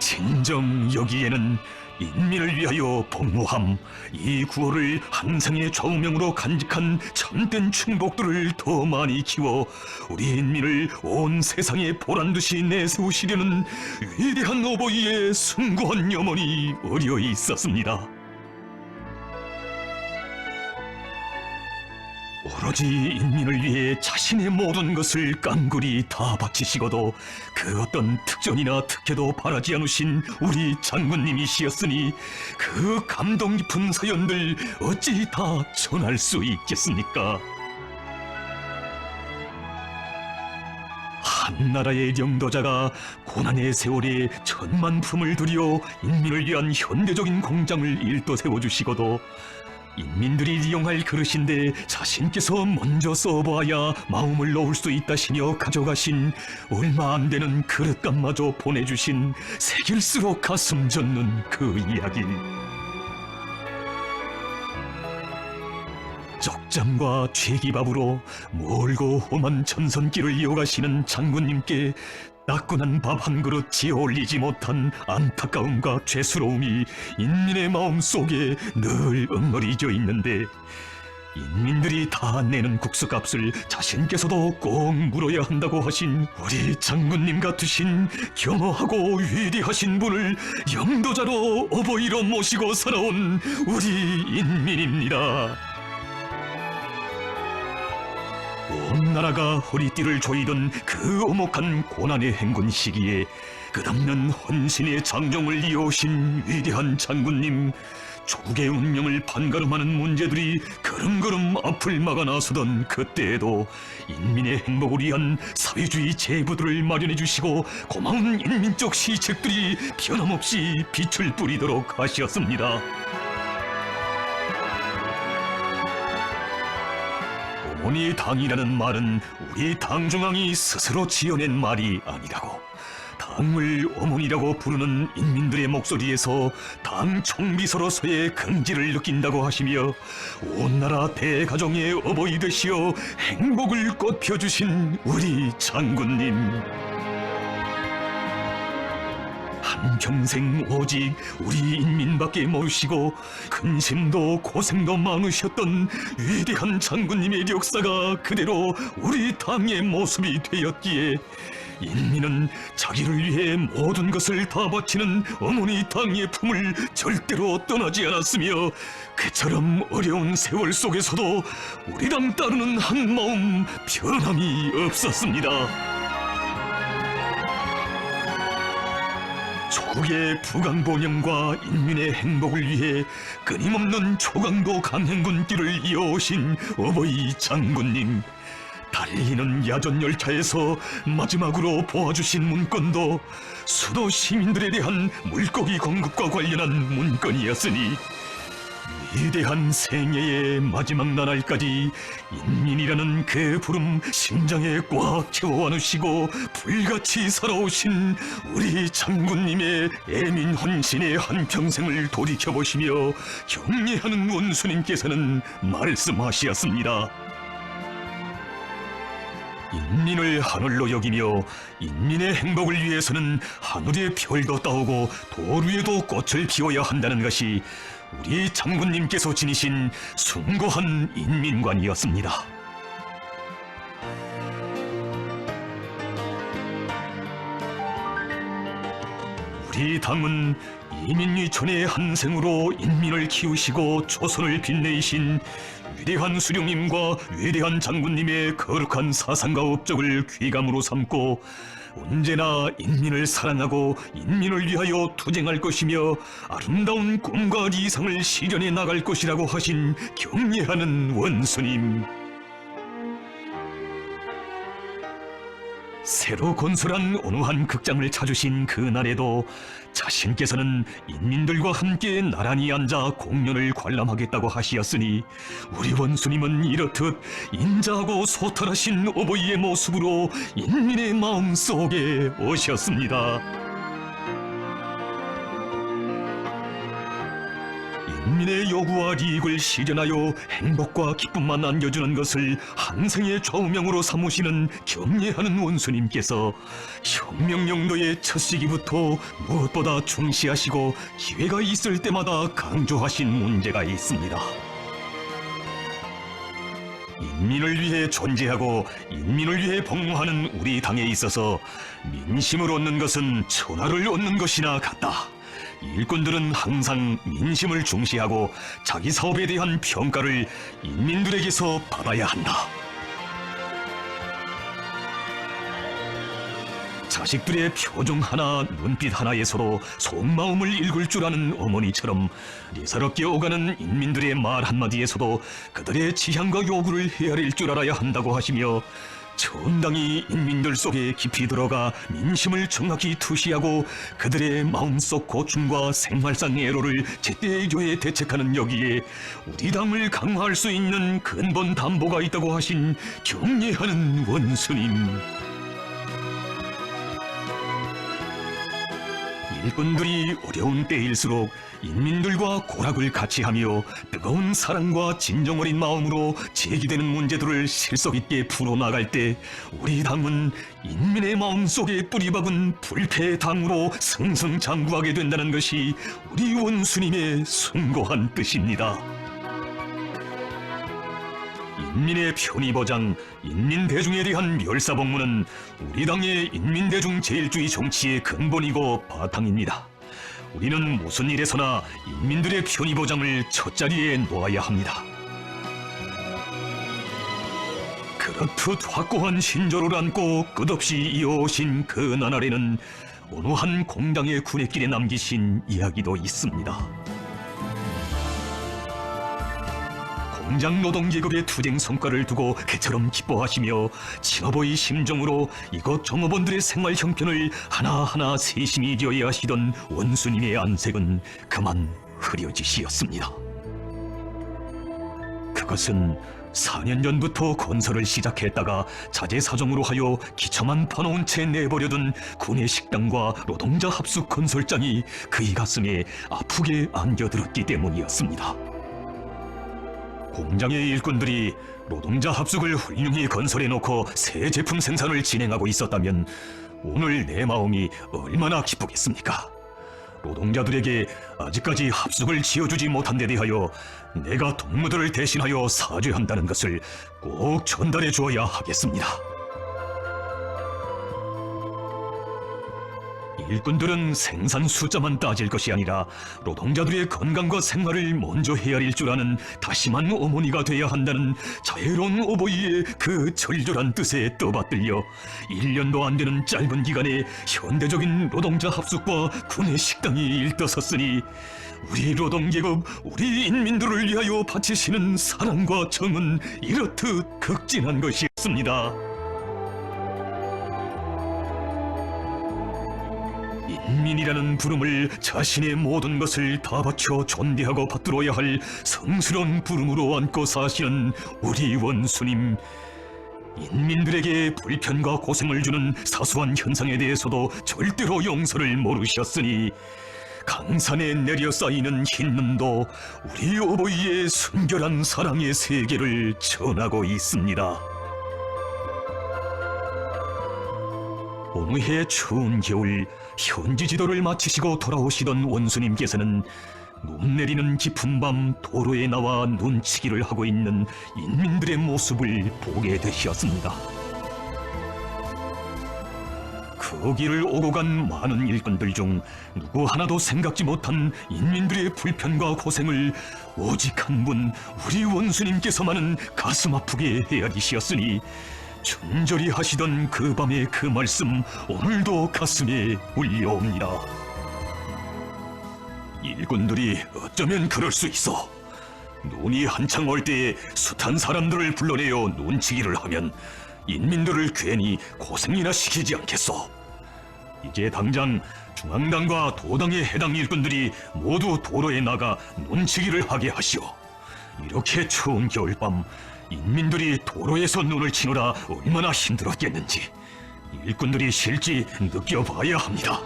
진정 여기에는 인민을 위하여 복무함, 이 구호를 한상의 좌우명으로 간직한 참된 충복들을 더 많이 키워 우리 인민을 온 세상에 보란듯이 내세우시려는 위대한 어버이의 숭고한 염원이 어려 있었습니다. 오로지 인민을 위해 자신의 모든 것을 깡그리 다 바치시고도 그 어떤 특전이나 특혜도 바라지 않으신 우리 장군님이시였으니 그 감동 깊은 사연들 어찌 다 전할 수 있겠습니까? 한 나라의 영도자가 고난의 세월에 천만 품을 들여 인민을 위한 현대적인 공장을 일도 세워주시고도 인민들이 이용할 그릇인데 자신께서 먼저 써보아야 마음을 놓을 수 있다시며 가져가신 얼마 안 되는 그릇감마저 보내주신 새길수록 가슴 젖는 그 이야기. 쪽잠과 죄기밥으로 멀고 험한 전선길을 이어가시는 장군님께 따끈한 밥 한 그릇 지어 올리지 못한 안타까움과 죄스러움이 인민의 마음 속에 늘 엉거리져 있는데, 인민들이 다 내는 국수값을 자신께서도 꼭 물어야 한다고 하신 우리 장군님 같으신 겸허하고 위대하신 분을 영도자로 어버이로 모시고 살아온 우리 인민입니다. 온 나라가 허리띠를 조이던 그 엄혹한 고난의 행군 시기에 끝없는 헌신의 장정을 이어오신 위대한 장군님, 조국의 운명을 판가름하는 문제들이 걸음걸음 앞을 막아 나서던 그때에도 인민의 행복을 위한 사회주의 제도들을 마련해 주시고 고마운 인민적 시책들이 변함없이 빛을 뿌리도록 하셨습니다. 어머니 당이라는 말은 우리 당중앙이 스스로 지어낸 말이 아니라고, 당을 어머니라고 부르는 인민들의 목소리에서 당 총비서로서의 긍지를 느낀다고 하시며 온 나라 대가정의 어버이 되시어 행복을 꽃펴주신 우리 장군님, 한평생 오직 우리 인민밖에 모르시고 근심도 고생도 많으셨던 위대한 장군님의 역사가 그대로 우리 당의 모습이 되었기에 인민은 자기를 위해 모든 것을 다 바치는 어머니 당의 품을 절대로 떠나지 않았으며 그처럼 어려운 세월 속에서도 우리 당 따르는 한 마음 변함이 없었습니다. 조국의 부강본영과 인민의 행복을 위해 끊임없는 초강도 강행군길을 이어오신 어버이 장군님, 달리는 야전열차에서 마지막으로 보아주신 문건도 수도 시민들에 대한 물고기 공급과 관련한 문건이었으니 위대한 생애의 마지막 나날까지 인민이라는 그 부름 심장에 꽉 채워 안으시고 불같이 살아오신 우리 장군님의 애민 헌신의 한평생을 돌이켜보시며 경례하는 원수님께서는 말씀하시었습니다. 인민을 하늘로 여기며 인민의 행복을 위해서는 하늘에 별도 따오고 돌 위에도 꽃을 피워야 한다는 것이 우리 장군님께서 지니신 숭고한 인민관이었습니다. 우리 당은 이민위촌의 한 생으로 인민을 키우시고 조선을 빛내이신 위대한 수령님과 위대한 장군님의 거룩한 사상과 업적을 귀감으로 삼고 언제나 인민을 사랑하고 인민을 위하여 투쟁할 것이며 아름다운 꿈과理想을 실현해 나갈 것이라고 하신 경례하는 원수님. 새로 건설한 어느 한 극장을 찾으신 그날에도 자신께서는 인민들과 함께 나란히 앉아 공연을 관람하겠다고 하시었으니 우리 원수님은 이렇듯 인자하고 소탈하신 어버이의 모습으로 인민의 마음속에 오셨습니다. 인민의 요구와 이익을 실현하여 행복과 기쁨만 안겨주는 것을 한생의 좌우명으로 삼으시는 경례하는 원수님께서 혁명영도의 첫 시기부터 무엇보다 중시하시고 기회가 있을 때마다 강조하신 문제가 있습니다. 인민을 위해 존재하고 인민을 위해 복무하는 우리 당에 있어서 민심을 얻는 것은 천하를 얻는 것이나 같다. 일꾼들은 항상 민심을 중시하고 자기 사업에 대한 평가를 인민들에게서 받아야 한다. 자식들의 표정 하나, 눈빛 하나에서도 속마음을 읽을 줄 아는 어머니처럼 예사롭게 오가는 인민들의 말 한마디에서도 그들의 지향과 요구를 헤아릴 줄 알아야 한다고 하시며 정당히 인민들 속에 깊이 들어가 민심을 정확히 투시하고 그들의 마음속 고충과 생활상 애로를 제때제때 대책하는 여기에 우리 당을 강화할 수 있는 근본 담보가 있다고 하신 경례하는 원수님. 일꾼들이 어려운 때일수록 인민들과 고락을 같이 하며 뜨거운 사랑과 진정 어린 마음으로 제기되는 문제들을 실속 있게 풀어나갈 때 우리 당은 인민의 마음속에 뿌리박은 불패의 당으로 승승장구하게 된다는 것이 우리 원수님의 숭고한 뜻입니다. 인민의 편의보장, 인민대중에 대한 멸사복무는 우리 당의 인민대중 제일주의 정치의 근본이고 바탕입니다. 우리는 무슨 일에서나 인민들의 편의보장을 첫자리에 놓아야 합니다. 그렇듯 확고한 신조를 안고 끝없이 이어오신 그 나날에는 어느 한 공당의 군의길에 남기신 이야기도 있습니다. 공장 노동계급의 투쟁 성과를 두고 개처럼 기뻐하시며 친어버이 심정으로 이곳 종업원들의 생활 형편을 하나하나 세심히 지어야 하시던 원수님의 안색은 그만 흐려지시었습니다. 그것은 4년 전부터 건설을 시작했다가 자재 사정으로 하여 기초만 파놓은 채 내버려둔 군의 식당과 노동자 합숙 건설장이 그의 가슴에 아프게 안겨들었기 때문이었습니다. 공장의 일꾼들이 노동자 합숙을 훌륭히 건설해놓고 새 제품 생산을 진행하고 있었다면 오늘 내 마음이 얼마나 기쁘겠습니까? 노동자들에게 아직까지 합숙을 지어주지 못한 데 대하여 내가 동무들을 대신하여 사죄한다는 것을 꼭 전달해 주어야 하겠습니다. 일꾼들은 생산 숫자만 따질 것이 아니라 노동자들의 건강과 생활을 먼저 헤아릴 줄 아는 다심한 어머니가 돼야 한다는 자애로운 어버이의 그 절절한 뜻에 떠받들려 1년도 안 되는 짧은 기간에 현대적인 노동자 합숙과 군의 식당이 일떠섰으니 우리 노동계급, 우리 인민들을 위하여 바치시는 사랑과 정은 이렇듯 극진한 것이었습니다. 인민이라는 부름을 자신의 모든 것을 다 바쳐 존대하고 받들어야 할 성스러운 부름으로 안고 사시는 우리 원수님. 인민들에게 불편과 고생을 주는 사소한 현상에 대해서도 절대로 용서를 모르셨으니 강산에 내려 쌓이는 흰 눈도 우리 어버이의 순결한 사랑의 세계를 전하고 있습니다. 어느 해 추운 겨울 현지 지도를 마치시고 돌아오시던 원수님께서는 눈 내리는 깊은 밤 도로에 나와 눈치기를 하고 있는 인민들의 모습을 보게 되셨습니다. 그 길을 오고 간 많은 일꾼들 중 누구 하나도 생각지 못한 인민들의 불편과 고생을 오직 한 분 우리 원수님께서만은 가슴 아프게 헤아리셨으니 준절히 하시던 그 밤의 그 말씀 오늘도 가슴에 울려옵니다. 일꾼들이 어쩌면 그럴 수 있어. 눈이 한창 올 때에 숱한 사람들을 불러내어 눈치기를 하면 인민들을 괜히 고생이나 시키지 않겠소. 이제 당장 중앙당과 도당의 해당 일꾼들이 모두 도로에 나가 눈치기를 하게 하시오. 이렇게 추운 겨울밤 인민들이 도로에서 눈을 치느라 얼마나 힘들었겠는지 일꾼들이 실지 느껴봐야 합니다.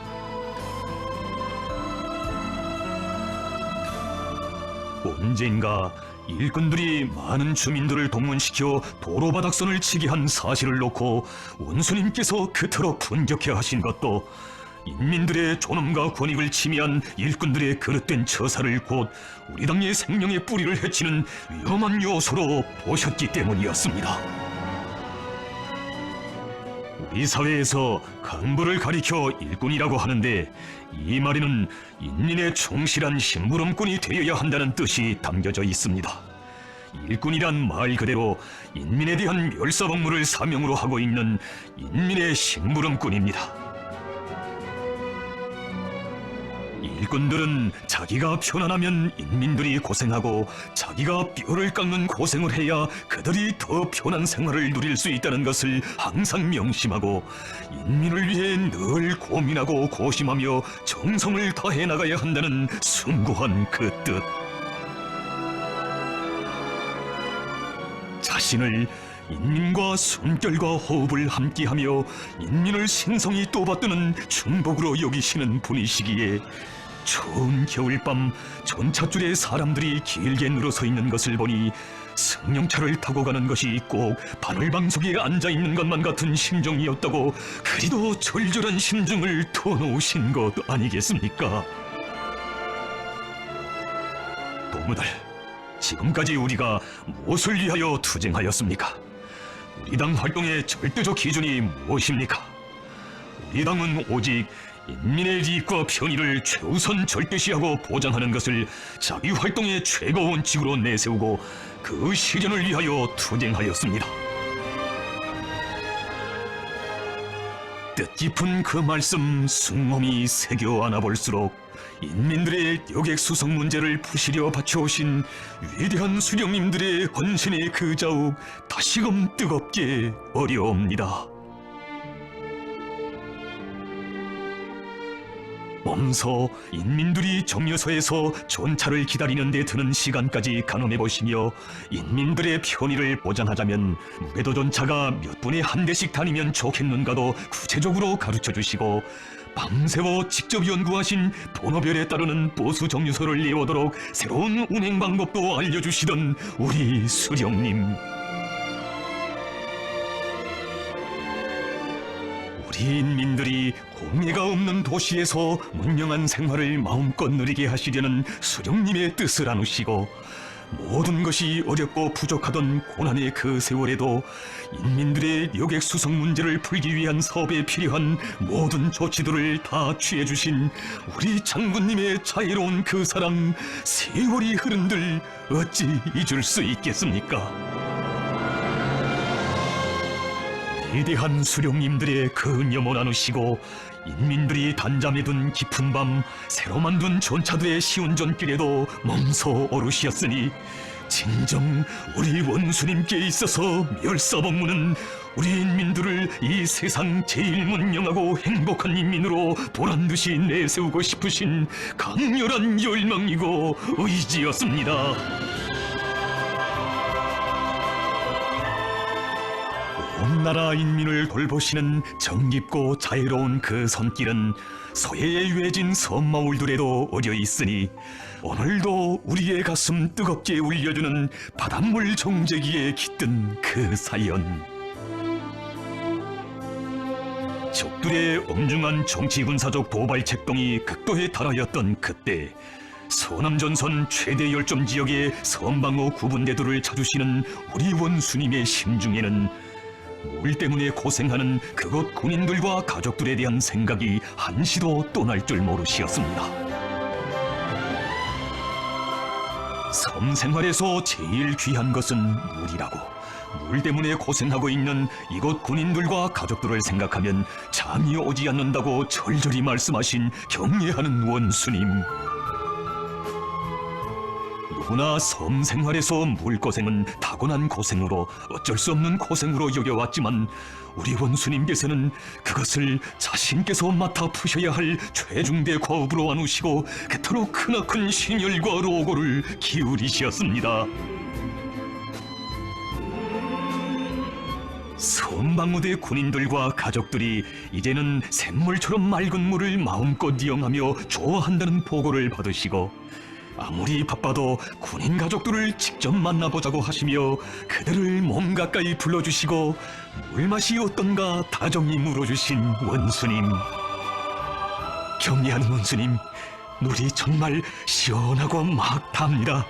언젠가 일꾼들이 많은 주민들을 동원시켜 도로바닥선을 치게 한 사실을 놓고 원수님께서 그토록 분격해 하신 것도 인민들의 존엄과 권익을 침해한 일꾼들의 그릇된 처사를 곧 우리 당의 생명의 뿌리를 해치는 위험한 요소로 보셨기 때문이었습니다. 우리 사회에서 강부를 가리켜 일꾼이라고 하는데 이 말에는 인민의 충실한 심부름꾼이 되어야 한다는 뜻이 담겨져 있습니다. 일꾼이란 말 그대로 인민에 대한 멸사복무를 사명으로 하고 있는 인민의 심부름꾼입니다. 일꾼들은 자기가 편안하면 인민들이 고생하고 자기가 뼈를 깎는 고생을 해야 그들이 더 편한 생활을 누릴 수 있다는 것을 항상 명심하고 인민을 위해 늘 고민하고 고심하며 정성을 다해 나가야 한다는 숭고한 그 뜻. 자신을 인민과 숨결과 호흡을 함께하며 인민을 신성히 떠받드는 충복으로 여기시는 분이시기에 추운 겨울밤 전차줄에 사람들이 길게 늘어서 있는 것을 보니 승용차를 타고 가는 것이 꼭 바늘방석에 앉아있는 것만 같은 심정이었다고 그리도 절절한 심중을 터놓으신 것 아니겠습니까? 동무들, 지금까지 우리가 무엇을 위하여 투쟁하였습니까? 우리 당 활동의 절대적 기준이 무엇입니까? 우리 당은 오직 인민의 이익과 편의를 최우선 절대시하고 보장하는 것을 자기 활동의 최고 원칙으로 내세우고 그 실현을 위하여 투쟁하였습니다. 뜻깊은 그 말씀 숭엄히 새겨 안아볼수록 인민들의 여객 수송 문제를 푸시려 바쳐오신 위대한 수령님들의 헌신의 그 자욱 다시금 뜨겁게 어려옵니다. 몸소 인민들이 정류소에서 전차를 기다리는 데 드는 시간까지 가늠해보시며 인민들의 편의를 보장하자면 무게도 전차가 몇 분에 한 대씩 다니면 좋겠는가도 구체적으로 가르쳐주시고 밤새워 직접 연구하신 번호별에 따르는 보수 정류소를 내오도록 새로운 운행 방법도 알려주시던 우리 수령님. 우리 인민들이 공해가 없는 도시에서 문명한 생활을 마음껏 누리게 하시려는 수령님의 뜻을 나누시고 모든 것이 어렵고 부족하던 고난의 그 세월에도 인민들의 여객 수송 문제를 풀기 위한 사업에 필요한 모든 조치들을 다 취해주신 우리 장군님의 자애로운 그 사랑, 세월이 흐른들 어찌 잊을 수 있겠습니까? 위대한 수령님들의 그 염원 나누시고 인민들이 단잠에 든 깊은 밤 새로 만든 전차들의 시운전길에도 몸소 오르셨으니 진정 우리 원수님께 있어서 멸사복무는 우리 인민들을 이 세상 제일 문명하고 행복한 인민으로 보란듯이 내세우고 싶으신 강렬한 열망이고 의지였습니다. 온 나라 인민을 돌보시는 정깊고 자유로운 그 손길은 서해에 유해진 섬마을들에도 어려 있으니 오늘도 우리의 가슴 뜨겁게 울려주는 바닷물 정제기에 깃든 그 사연. 적들의 엄중한 정치군사적 도발 책동이 극도에 달하였던 그때 서남전선 최대 열점 지역의 선방어 구분대도를 찾으시는 우리 원수님의 심중에는 물 때문에 고생하는 그곳 군인들과 가족들에 대한 생각이 한시도 떠날 줄 모르시었습니다. 섬 생활에서 제일 귀한 것은 물이라고, 물 때문에 고생하고 있는 이곳 군인들과 가족들을 생각하면 잠이 오지 않는다고 절절히 말씀하신 경례하는 원수님. 누구나 섬 생활에서 물고생은 타고난 고생으로 어쩔 수 없는 고생으로 여겨왔지만 우리 원수님께서는 그것을 자신께서 맡아 푸셔야 할 최중대 과업으로 안으시고 그토록 크나큰 신열과 로고를 기울이셨습니다. 섬방어대 군인들과 가족들이 이제는 샘물처럼 맑은 물을 마음껏 이용하며 좋아한다는 보고를 받으시고 아무리 바빠도 군인 가족들을 직접 만나보자고 하시며 그들을 몸 가까이 불러주시고 물맛이 어떤가 다정히 물어주신 원수님. 경례하는 원수님, 물이 정말 시원하고 막 답니다.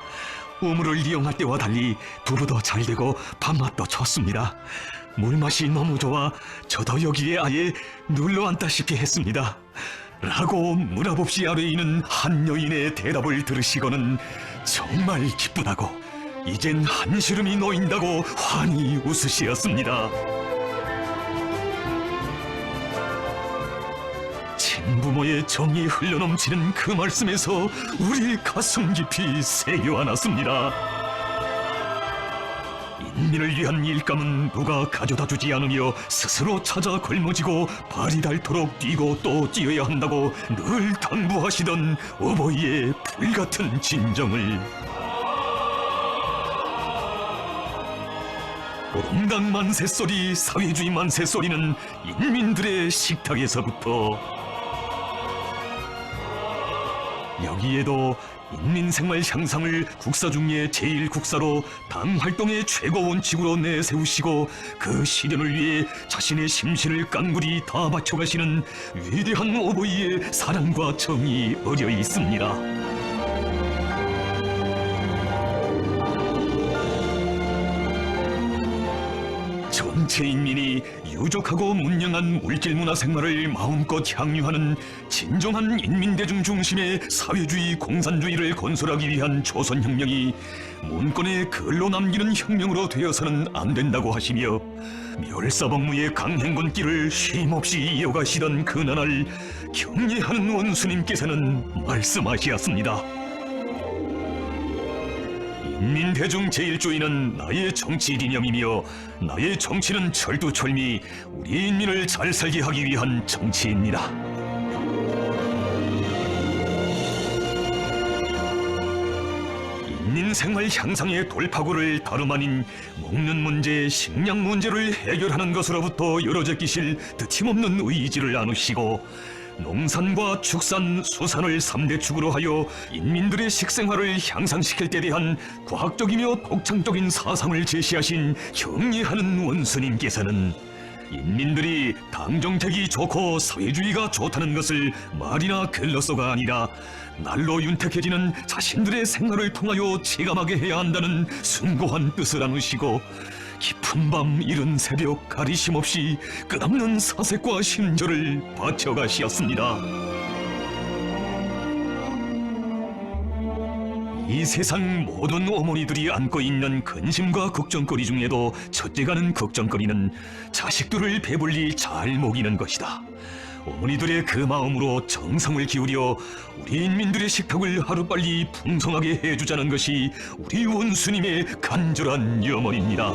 우물을 이용할 때와 달리 두부도 잘 되고 밥맛도 좋습니다. 물맛이 너무 좋아 저도 여기에 아예 눌러앉다시피 했습니다. 라고 문화법시 아래에 있는 한 여인의 대답을 들으시고는 정말 기쁘다고 이젠 한시름이 놓인다고 환히 웃으시었습니다. 친부모의 정이 흘러넘치는 그 말씀에서 우리 가슴 깊이 새겨안았습니다. 인민을 위한 일감은 누가 가져다주지 않으며 스스로 찾아 걸머지고 발이 닳도록 뛰고 또 뛰어야 한다고 늘 당부하시던 어버이의 불같은 진정을 노동당 만세소리, 사회주의 만세소리는 인민들의 식탁에서부터 여기에도 인민생활 향상을 국사 중에 제1국사로 당 활동의 최고 원칙으로 내세우시고 그 실현을 위해 자신의 심신을 깡그리 다 바쳐가시는 위대한 어버이의 사랑과 정이 어려 있습니다. 전체 인민이 유족하고 문명한 물질문화 생활을 마음껏 향유하는 진정한 인민대중 중심의 사회주의 공산주의를 건설하기 위한 조선혁명이 문권에 글로 남기는 혁명으로 되어서는 안 된다고 하시며 멸사법무의 강행군길을 쉼없이 이어가시던 그나날 경례하는 원수님께서는 말씀하시었습니다. 인민대중 제1주의는 나의 정치 이념이며 나의 정치는 철두철미 우리 인민을 잘 살게 하기 위한 정치입니다. 인민생활 향상의 돌파구를 다름 아닌 먹는 문제, 식량 문제를 해결하는 것으로부터 열어져 끼실 드침없는 의지를 나누시고 농산과 축산, 수산을 3대 축으로 하여 인민들의 식생활을 향상시킬 때 대한 과학적이며 독창적인 사상을 제시하신 경례하는 원수님께서는 인민들이 당정책이 좋고 사회주의가 좋다는 것을 말이나 글로서가 아니라 날로 윤택해지는 자신들의 생활을 통하여 체감하게 해야 한다는 숭고한 뜻을 안으시고 깊은 밤 이른 새벽 가리심 없이 끝없는 사색과 심절을 바쳐가시었습니다. 이 세상 모든 어머니들이 안고 있는 근심과 걱정거리 중에도 첫째가는 걱정거리는 자식들을 배불리 잘 먹이는 것이다. 어머니들의 그 마음으로 정성을 기울여 우리 인민들의 식탁을 하루빨리 풍성하게 해주자는 것이 우리 원수님의 간절한 염원입니다.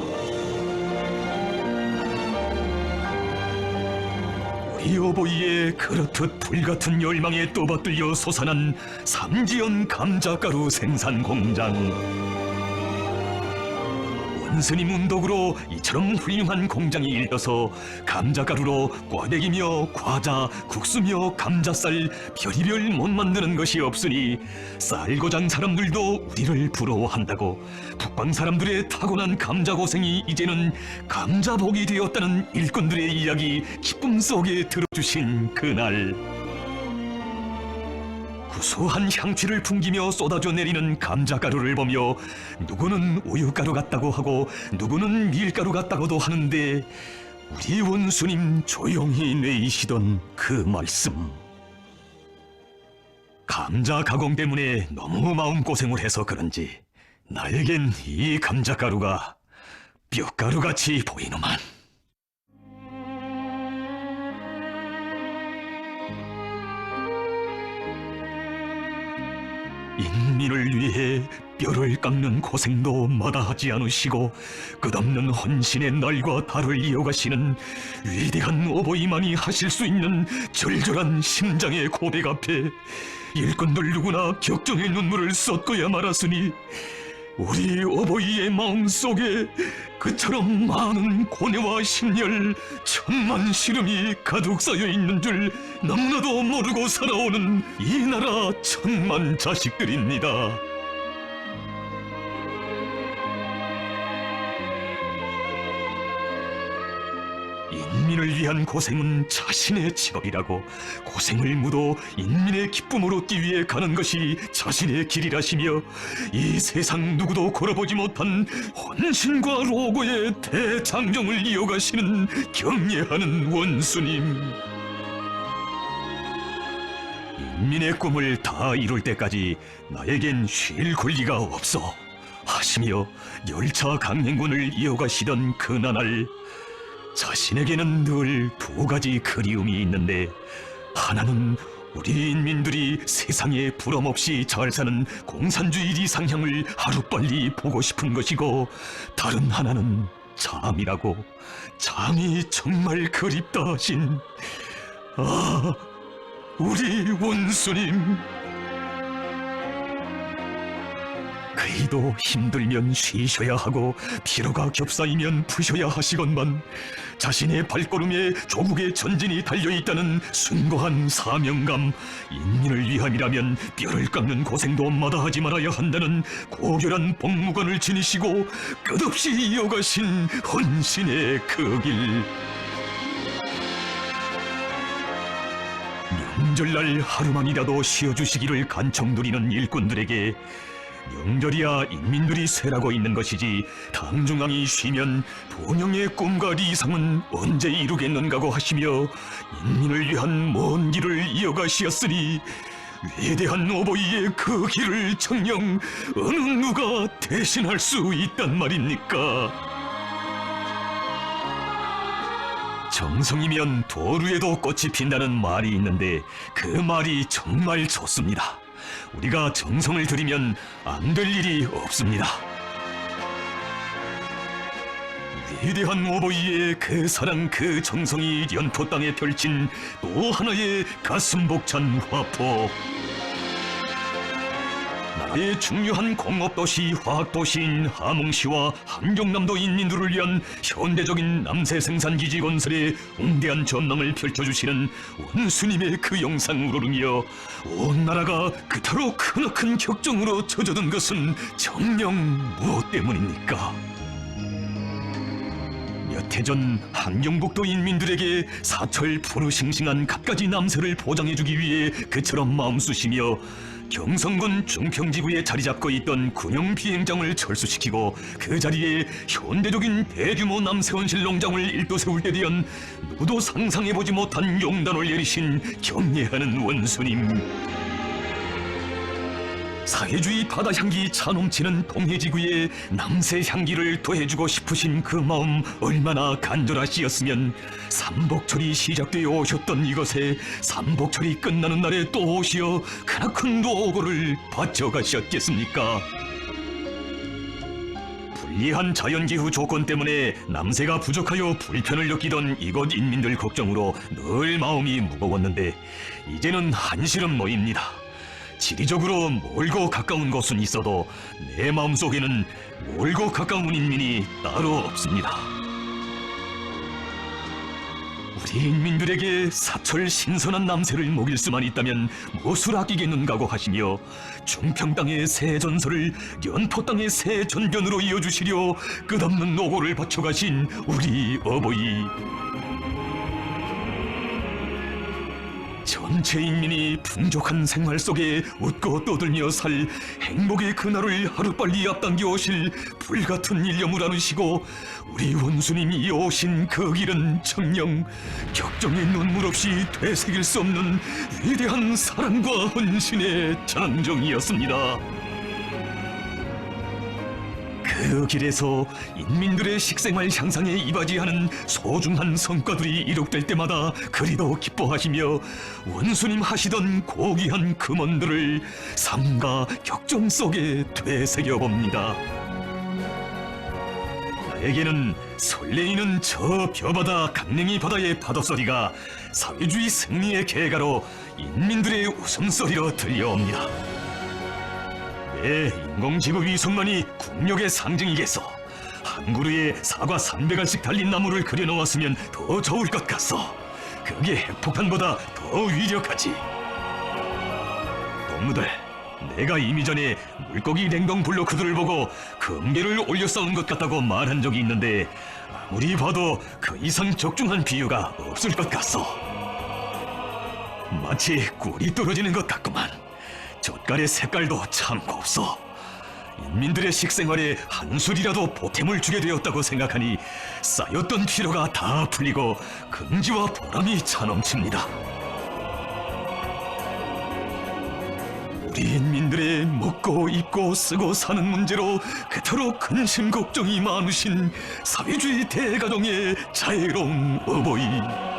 우리 어버이의 그렇듯 불같은 열망에 떠받들려 솟아난 삼지연 감자가루 생산 공장. 원스님 운덕으로 이처럼 훌륭한 공장이 일어서 감자가루로 꽈배기며 과자, 국수며 감자쌀 별의별 못 만드는 것이 없으니 쌀고장 사람들도 우리를 부러워한다고 북방 사람들의 타고난 감자고생이 이제는 감자복이 되었다는 일꾼들의 이야기 기쁨 속에 들어주신 그날, 구수한 향취를 풍기며 쏟아져 내리는 감자가루를 보며 누구는 우유가루 같다고 하고 누구는 밀가루 같다고도 하는데 우리 원수님 조용히 내이시던 그 말씀, 감자 가공 때문에 너무 마음고생을 해서 그런지 나에겐 이 감자가루가 뼈가루같이 보이노만. 인민을 위해 뼈를 깎는 고생도 마다하지 않으시고 끝없는 헌신의 날과 달을 이어가시는 위대한 어버이만이 하실 수 있는 절절한 심장의 고백 앞에 일꾼들 누구나 격정의 눈물을 쏟고야 말았으니 우리 어버이의 마음속에 그처럼 많은 고뇌와 심열, 천만 시름이 가득 쌓여 있는 줄 너무나도 모르고 살아오는 이 나라 천만 자식들입니다. 인민을 위한 고생은 자신의 직업이라고, 고생을 묻어 인민의 기쁨을 얻기 위해 가는 것이 자신의 길이라시며 이 세상 누구도 걸어보지 못한 헌신과 로고의 대장정을 이어가시는 경례하는 원수님. 인민의 꿈을 다 이룰 때까지 나에겐 쉴 권리가 없어 하시며 열차 강행군을 이어가시던 그나날, 자신에게는 늘 두 가지 그리움이 있는데, 하나는 우리 인민들이 세상에 부럼없이 잘 사는 공산주의 이상향을 하루빨리 보고 싶은 것이고, 다른 하나는 잠이라고. 잠이 정말 그립다 하신 우리 원수님. 그이도 힘들면 쉬셔야 하고 피로가 겹사이면 푸셔야 하시건만 자신의 발걸음에 조국의 전진이 달려있다는 숭고한 사명감, 인민을 위함이라면 뼈를 깎는 고생도 마다하지 말아야 한다는 고결한 복무관을 지니시고 끝없이 이어가신 헌신의 그 길. 명절날 하루만이라도 쉬어주시기를 간청 누리는 일꾼들에게 명절이야 인민들이 쇠라고 있는 것이지 당중앙이 쉬면 본영의 꿈과 리상은 언제 이루겠는가고 하시며 인민을 위한 먼 길을 이어가시었으니 위대한 어버이의 그 길을 정녕 어느 누가 대신할 수 있단 말입니까? 정성이면 도루에도 꽃이 핀다는 말이 있는데 그 말이 정말 좋습니다. 우리가 정성을 들이면 안 될 일이 없습니다. 위대한 어버이의 그 사랑, 그 정성이 연포 땅에 펼친 또 하나의 가슴 벅찬 화포. 나라의 중요한 공업도시, 화학도시인 함흥시와 함경남도 인민들을 위한 현대적인 남새 생산기지 건설에 웅대한 전망을 펼쳐주시는 원수님의 그 영상을 오르며 온 나라가 그토록 크나큰 격정으로 젖어든 것은 정녕 무엇 때문입니까? 몇 해 전 함경북도 인민들에게 사철 푸르싱싱한 갖가지 남새를 보장해주기 위해 그처럼 마음 쓰시며 경성군 중평지구에 자리 잡고 있던 군용 비행장을 철수시키고 그 자리에 현대적인 대규모 남새원실 농장을 일도 세울 때 대한 누구도 상상해보지 못한 용단을 내리신 경례하는 원수님. 사회주의 바다향기 차넘치는 동해지구에 남새 향기를 더해주고 싶으신 그 마음 얼마나 간절하시었으면 삼복철이 시작되어 오셨던 이것에 삼복철이 끝나는 날에 또 오시어 크나큰 노고를 바쳐가셨겠습니까? 불리한 자연기후 조건 때문에 남새가 부족하여 불편을 느끼던 이곳 인민들 걱정으로 늘 마음이 무거웠는데 이제는 한시름 놓입니다. 지리적으로 멀고 가까운 곳은 있어도 내 마음속에는 멀고 가까운 인민이 따로 없습니다. 우리 인민들에게 사철 신선한 남새를 먹일 수만 있다면 무엇을 아끼겠는가고 하시며 중평 땅의 새 전설을 연포 땅의 새 전변으로 이어주시려 끝없는 노고를 바쳐가신 우리 어버이. 전체 인민이 풍족한 생활 속에 웃고 떠들며 살 행복의 그날을 하루빨리 앞당겨 오실 불같은 일념을 안으시고 우리 원수님이 오신 그 길은 정녕 격정의 눈물 없이 되새길 수 없는 위대한 사랑과 헌신의 장정이었습니다. 그 길에서 인민들의 식생활 향상에 이바지하는 소중한 성과들이 이룩될 때마다 그리도 기뻐하시며 원수님 하시던 고귀한 금원들을 삶과 격정 속에 되새겨봅니다. 나에게는 설레이는 저 벼바다 강냉이 바다의 파도소리가 사회주의 승리의 계가로 인민들의 웃음소리로 들려옵니다. 내 인공지구 위성만이 국력의 상징이겠소. 한 그루에 사과 300알씩 달린 나무를 그려놓았으면 더 좋을 것 같소. 그게 핵폭탄보다 더 위력하지. 동무들, 내가 이미 전에 물고기 냉동 블로크들을 보고 금괴를 올려 쌓은 것 같다고 말한 적이 있는데 아무리 봐도 그 이상 적중한 비유가 없을 것 같소. 마치 꿀이 떨어지는 것 같구만. 젓갈의 색깔도 참 곱소. 인민들의 식생활에 한술이라도 보탬을 주게 되었다고 생각하니 쌓였던 피로가 다 풀리고 긍지와 보람이 차넘칩니다. 우리 인민들의 먹고 입고 쓰고 사는 문제로 그토록 근심 걱정이 많으신 사회주의 대가정의 자애로운 어버이.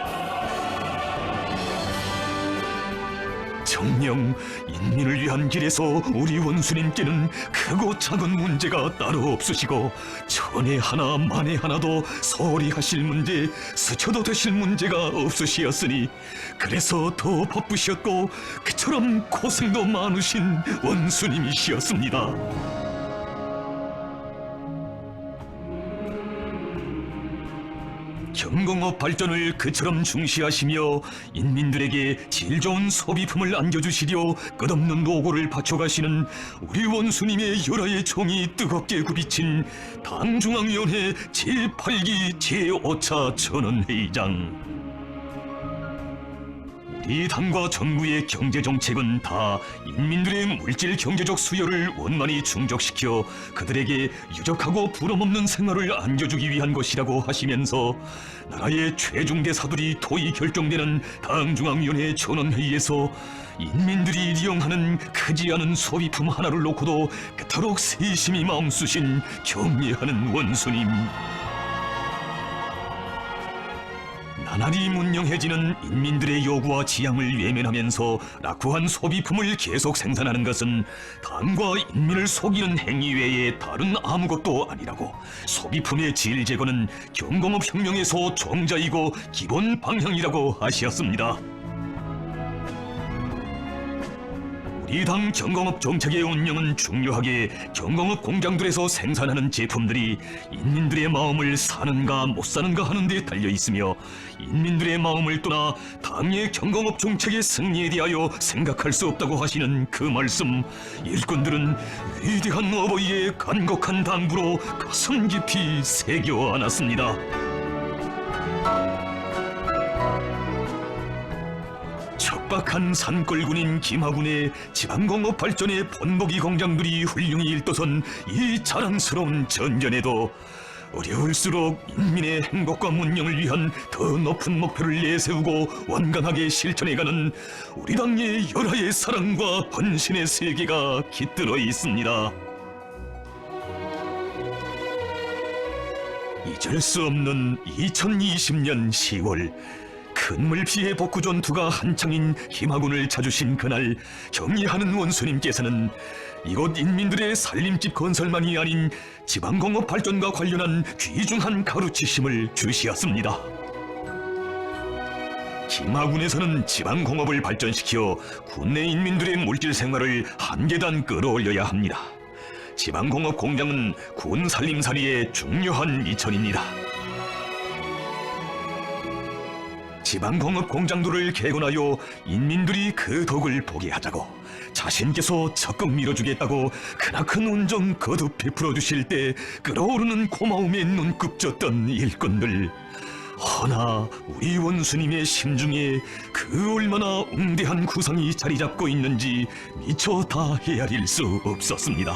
정녕 인민을 위한 길에서 우리 원수님께는 크고 작은 문제가 따로 없으시고 천에 하나 만에 하나도 소홀히 하실 문제, 스쳐도 되실 문제가 없으시었으니 그래서 더 바쁘셨고 그처럼 고생도 많으신 원수님이시었습니다. 경공업 발전을 그처럼 중시하시며 인민들에게 질 좋은 소비품을 안겨주시려 끝없는 노고를 바쳐가시는 우리 원수님의 열화의 총이 뜨겁게 굽이친 당중앙위원회 제8기 제5차 전원회의장. 우리 당과 정부의 경제정책은 다 인민들의 물질 경제적 수요를 원만히 충족시켜 그들에게 유적하고 부럼없는 생활을 안겨주기 위한 것이라고 하시면서 나라의 최종 대사들이 토의 결정되는 당중앙위원회 전원회의에서 인민들이 이용하는 크지 않은 소비품 하나를 놓고도 그토록 세심히 마음 쓰신 경례하는 원수님. 나날이 문명해지는 인민들의 요구와 지향을 외면하면서 낙후한 소비품을 계속 생산하는 것은 당과 인민을 속이는 행위 외에 다른 아무것도 아니라고 소비품의 질 제거는 경공업 혁명에서 종자이고 기본 방향이라고 하셨습니다. 우리 당 경공업 정책의 운영은 중요하게 경공업 공장들에서 생산하는 제품들이 인민들의 마음을 사는가 못 사는가 하는 데 달려 있으며 인민들의 마음을 떠나 당의 경공업 정책의 승리에 대하여 생각할 수 없다고 하시는 그 말씀, 일꾼들은 위대한 어버이의 간곡한 당부로 가슴 깊이 새겨 안았습니다. 척박한 산골군인 김하군의 지방공업 발전의 본보기 공장들이 훌륭히 일떠선 이 자랑스러운 전전에도 어려울수록 인민의 행복과 문명을 위한 더 높은 목표를 내세우고 완강하게 실천해가는 우리 당의 열화의 사랑과 헌신의 세계가 깃들어 있습니다. 잊을 수 없는 2020년 10월 큰물 피해 복구 전투가 한창인 김하군을 찾으신 그날 경의하는 원수님께서는 이곳 인민들의 살림집 건설만이 아닌 지방공업 발전과 관련한 귀중한 가르치심을 주시었습니다. 김하군에서는 지방공업을 발전시켜 군내 인민들의 물질 생활을 한 계단 끌어올려야 합니다. 지방공업 공장은 군 살림살이의 중요한 미천입니다. 지방공업 공장들을 개건하여 인민들이 그 덕을 보게 하자고 자신께서 적극 밀어주겠다고 크나큰 운정 거듭 베풀어 주실 때 끓어오르는 고마움에 눈급졌던 일꾼들. 허나 우리 원수님의 심중에 그 얼마나 웅대한 구상이 자리 잡고 있는지 미처 다 헤아릴 수 없었습니다.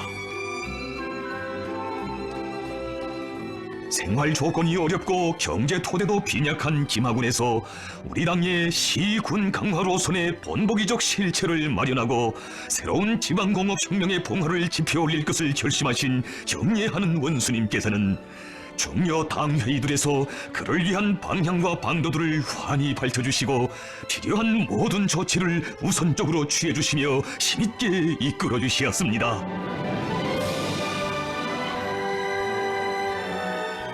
생활 조건이 어렵고 경제 토대도 빈약한 김하군에서 우리 당의 시군 강화로선의 본보기적 실체를 마련하고 새로운 지방공업 혁명의 봉화를 지펴 올릴 것을 결심하신 경례하는 원수님께서는 중요 당회의들에서 그를 위한 방향과 방도들을 환히 밝혀주시고 필요한 모든 조치를 우선적으로 취해주시며 힘있게 이끌어주시었습니다.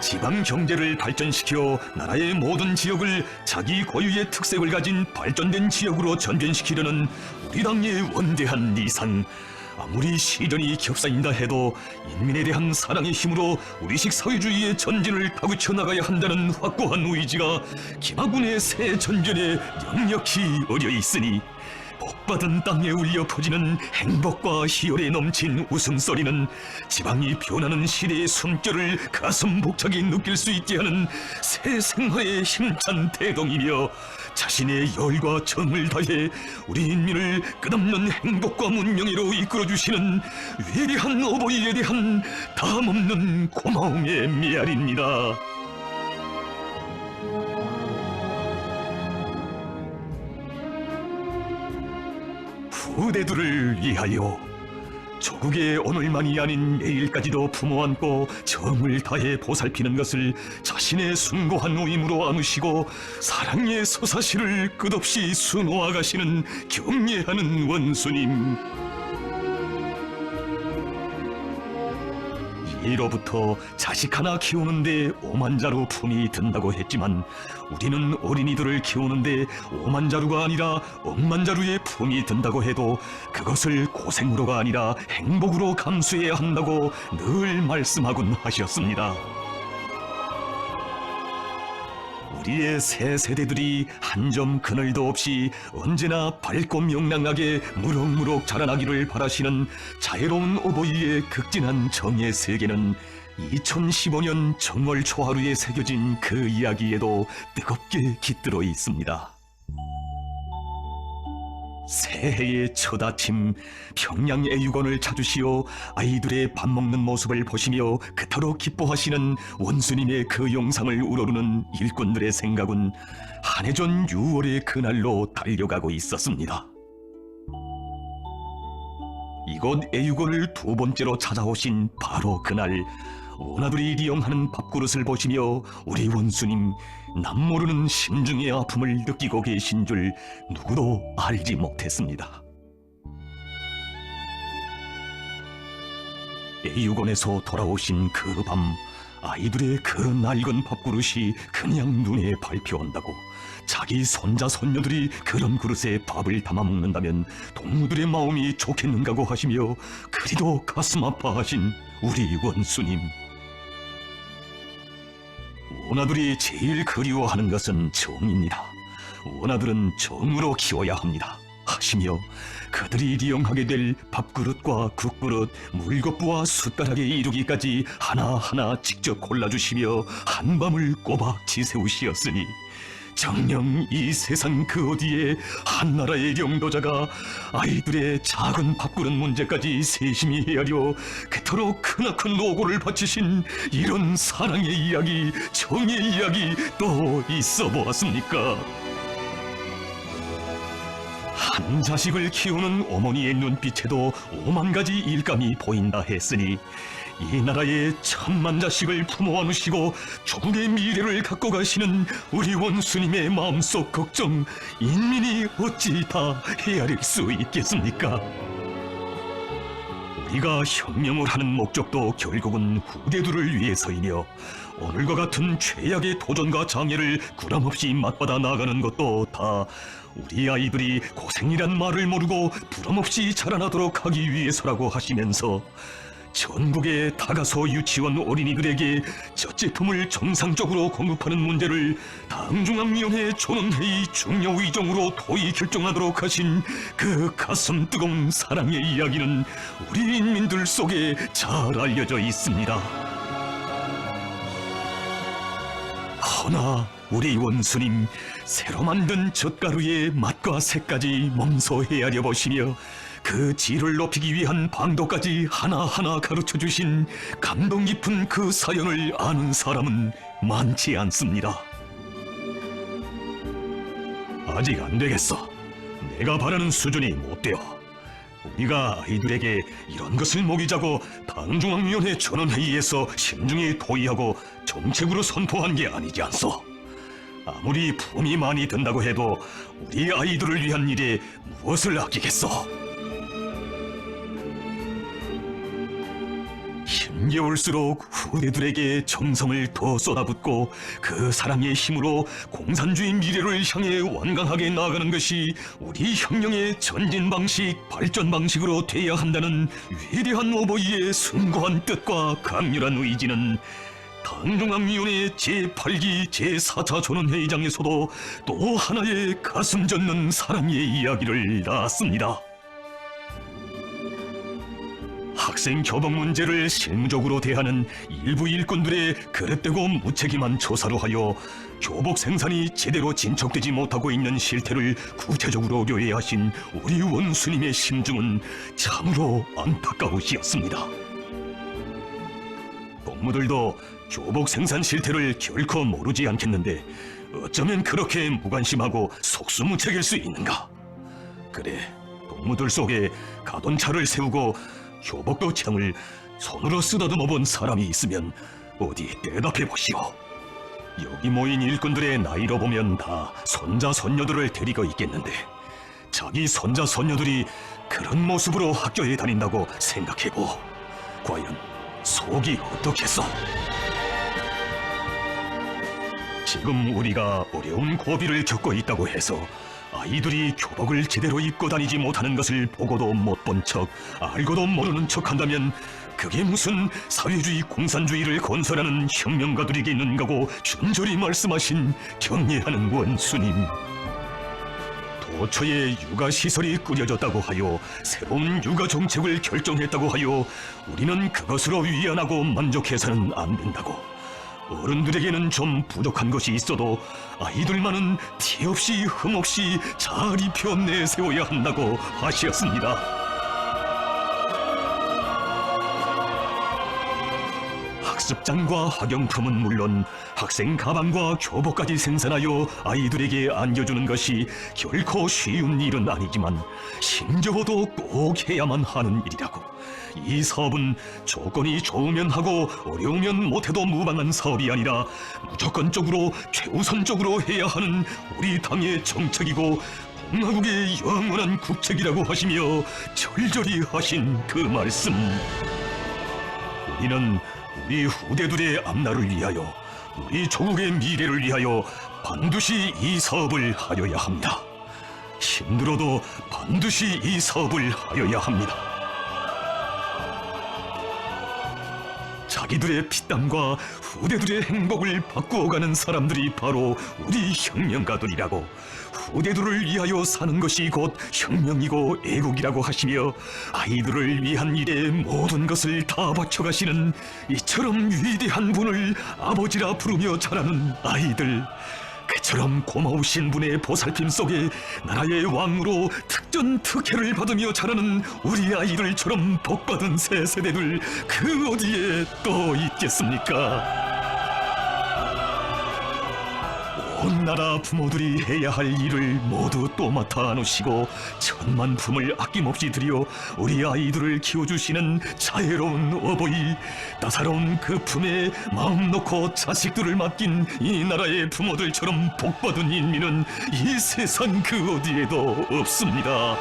지방 경제를 발전시켜 나라의 모든 지역을 자기 고유의 특색을 가진 발전된 지역으로 전변시키려는 우리 당의 원대한 이상. 아무리 시련이 겹사인다 해도 인민에 대한 사랑의 힘으로 우리식 사회주의의 전진을 다그쳐 나가야 한다는 확고한 의지가 김하군의 새 전전에 역력히 어려 있으니 복받은 땅에 울려 퍼지는 행복과 희열에 넘친 웃음소리는 지방이 변하는 시대의 숨결을 가슴 벅차게 느낄 수 있게 하는 새 생활의 힘찬 대동이며 자신의 열과 정을 다해 우리 인민을 끝없는 행복과 문명으로 이끌어주시는 위대한 어버이에 대한 담없는 고마움의 메아리입니다. 후대들을 위하여 조국의 오늘만이 아닌 내일까지도 품어안고 정을 다해 보살피는 것을 자신의 숭고한 의무로 안으시고 사랑의 서사시를 끝없이 수놓아 가시는 경례하는 원수님. 이로부터 자식 하나 키우는데 5만 자루 품이 든다고 했지만 우리는 어린이들을 키우는데 5만 자루가 아니라 억만 자루의 품이 든다고 해도 그것을 고생으로가 아니라 행복으로 감수해야 한다고 늘 말씀하곤 하셨습니다. 우리의 새 세대들이 한 점 그늘도 없이 언제나 밝고 명랑하게 무럭무럭 자라나기를 바라시는 자애로운 어버이의 극진한 정의 세계는 2015년 정월 초하루에 새겨진 그 이야기에도 뜨겁게 깃들어 있습니다. 새해의 첫 아침 평양 애육원을 찾으시어 아이들의 밥 먹는 모습을 보시며 그토록 기뻐하시는 원수님의 그 영상을 우러르는 일꾼들의 생각은 한 해 전 6월의 그날로 달려가고 있었습니다. 이곳 애육원을 두 번째로 찾아오신 바로 그날 원아들이 리용하는 밥그릇을 보시며 우리 원수님 남모르는 심중의 아픔을 느끼고 계신 줄 누구도 알지 못했습니다. 애육원에서 돌아오신 그 밤 아이들의 그 낡은 밥그릇이 그냥 눈에 밟혀온다고 자기 손자 손녀들이 그런 그릇에 밥을 담아 먹는다면 동무들의 마음이 좋겠는가고 하시며 그리도 가슴 아파하신 우리 원수님. 원아들이 제일 그리워하는 것은 정입니다. 원아들은 정으로 키워야 합니다 하시며 그들이 리용하게 될 밥그릇과 국그릇, 물거부와 숟가락에 이르기까지 하나하나 직접 골라주시며 한밤을 꼬박 지새우시었으니 정녕 이 세상 그 어디에 한나라의 영도자가 아이들의 작은 밥그릇 문제까지 세심히 헤아려 그토록 크나큰 노고를 바치신 이런 사랑의 이야기, 정의 이야기 또 있어 보았습니까? 한 자식을 키우는 어머니의 눈빛에도 5만 가지 일감이 보인다 했으니 이 나라의 1000만 자식을 품어 안으시고 조국의 미래를 갖고 가시는 우리 원수님의 마음속 걱정, 인민이 어찌 다 헤아릴 수 있겠습니까? 우리가 혁명을 하는 목적도 결국은 후대들을 위해서이며 오늘과 같은 최악의 도전과 장애를 구람없이 맞받아 나가는 것도 다 우리 아이들이 고생이란 말을 모르고 부담없이 자라나도록 하기 위해서라고 하시면서 전국의 다가서 유치원 어린이들에게 젖제품을 정상적으로 공급하는 문제를 당중앙위원회 전원회의 중요의정으로 도의 결정하도록 하신 그 가슴 뜨거운 사랑의 이야기는 우리 인민들 속에 잘 알려져 있습니다. 허나 우리 원수님, 새로 만든 젓가루의 맛과 색까지 몸소 헤아려 보시며 그 질을 높이기 위한 방도까지 하나하나 가르쳐주신 감동 깊은 그 사연을 아는 사람은 많지 않습니다. 아직 안 되겠어. 내가 바라는 수준이 못 되어. 우리가 아이들에게 이런 것을 먹이자고 당중앙위원회 전원회의에서 신중히 토의하고 정책으로 선포한 게 아니지 않소. 아무리 품이 많이 든다고 해도 우리 아이들을 위한 일에 무엇을 아끼겠소? 힘겨울수록 후대들에게 정성을 더 쏟아붓고 그 사랑의 힘으로 공산주의 미래를 향해 완강하게 나아가는 것이 우리 혁명의 전진 방식, 발전 방식으로 돼야 한다는 위대한 어버이의 숭고한 뜻과 강렬한 의지는 당중앙위원회 제8기 제4차 전원회의장에서도 또 하나의 가슴 젖는 사랑의 이야기를 낳았습니다. 학생 교복 문제를 실무적으로 대하는 일부 일꾼들의 그릇되고 무책임한 조사로 하여 교복 생산이 제대로 진척되지 못하고 있는 실태를 구체적으로 의뢰하신 우리 원수님의 심중은 참으로 안타까우시었습니다. 동무들도 교복 생산 실태를 결코 모르지 않겠는데 어쩌면 그렇게 무관심하고 속수무책일 수 있는가? 그래, 동무들 속에 가돈차를 세우고 교복도 창을 손으로 쓰다듬어 본 사람이 있으면 어디 대답해 보시오. 여기 모인 일꾼들의 나이로 보면 다 손자 손녀들을 데리고 있겠는데 자기 손자 손녀들이 그런 모습으로 학교에 다닌다고 생각해보. 과연 속이 어떻겠어? 지금 우리가 어려운 고비를 겪고 있다고 해서 아이들이 교복을 제대로 입고 다니지 못하는 것을 보고도 못 본 척, 알고도 모르는 척 한다면 그게 무슨 사회주의 공산주의를 건설하는 혁명가들이겠는가고 준절히 말씀하신 경례하는 원수님. 도처에 육아시설이 꾸려졌다고 하여 새로운 육아정책을 결정했다고 하여 우리는 그것으로 위안하고 만족해서는 안 된다고. 어른들에게는 좀 부족한 것이 있어도 아이들만은 티 없이 흠 없이 잘 입혀 내세워야 한다고 하셨습니다. 학습장과 학용품은 물론 학생 가방과 교복까지 생산하여 아이들에게 안겨주는 것이 결코 쉬운 일은 아니지만 심적어도 꼭 해야만 하는 일이라고. 이 사업은 조건이 좋으면 하고 어려우면 못해도 무방한 사업이 아니라 무조건적으로 최우선적으로 해야 하는 우리 당의 정책이고 공화국의 영원한 국책이라고 하시며 절절히 하신 그 말씀. 우리는 우리 후대들의 앞날을 위하여 우리 조국의 미래를 위하여 반드시 이 사업을 하여야 합니다. 힘들어도 반드시 이 사업을 하여야 합니다. 자기들의 피땀과 후대들의 행복을 바꾸어가는 사람들이 바로 우리 혁명가들이라고. 후대들을 위하여 사는 것이 곧 혁명이고 애국이라고 하시며 아이들을 위한 일에 모든 것을 다 바쳐가시는 이처럼 위대한 분을 아버지라 부르며 자라는 아이들. 그처럼 고마우신 분의 보살핌 속에 나라의 왕으로 특전특혜를 받으며 자라는 우리 아이들처럼 복받은 새 세대들 그 어디에 또 있겠습니까? 온 나라 부모들이 해야 할 일을 모두 또 맡아 놓으시고 천만 품을 아낌없이 들여 우리 아이들을 키워주시는 자애로운 어버이, 따사로운 그 품에 마음 놓고 자식들을 맡긴 이 나라의 부모들처럼 복받은 인민은 이 세상 그 어디에도 없습니다.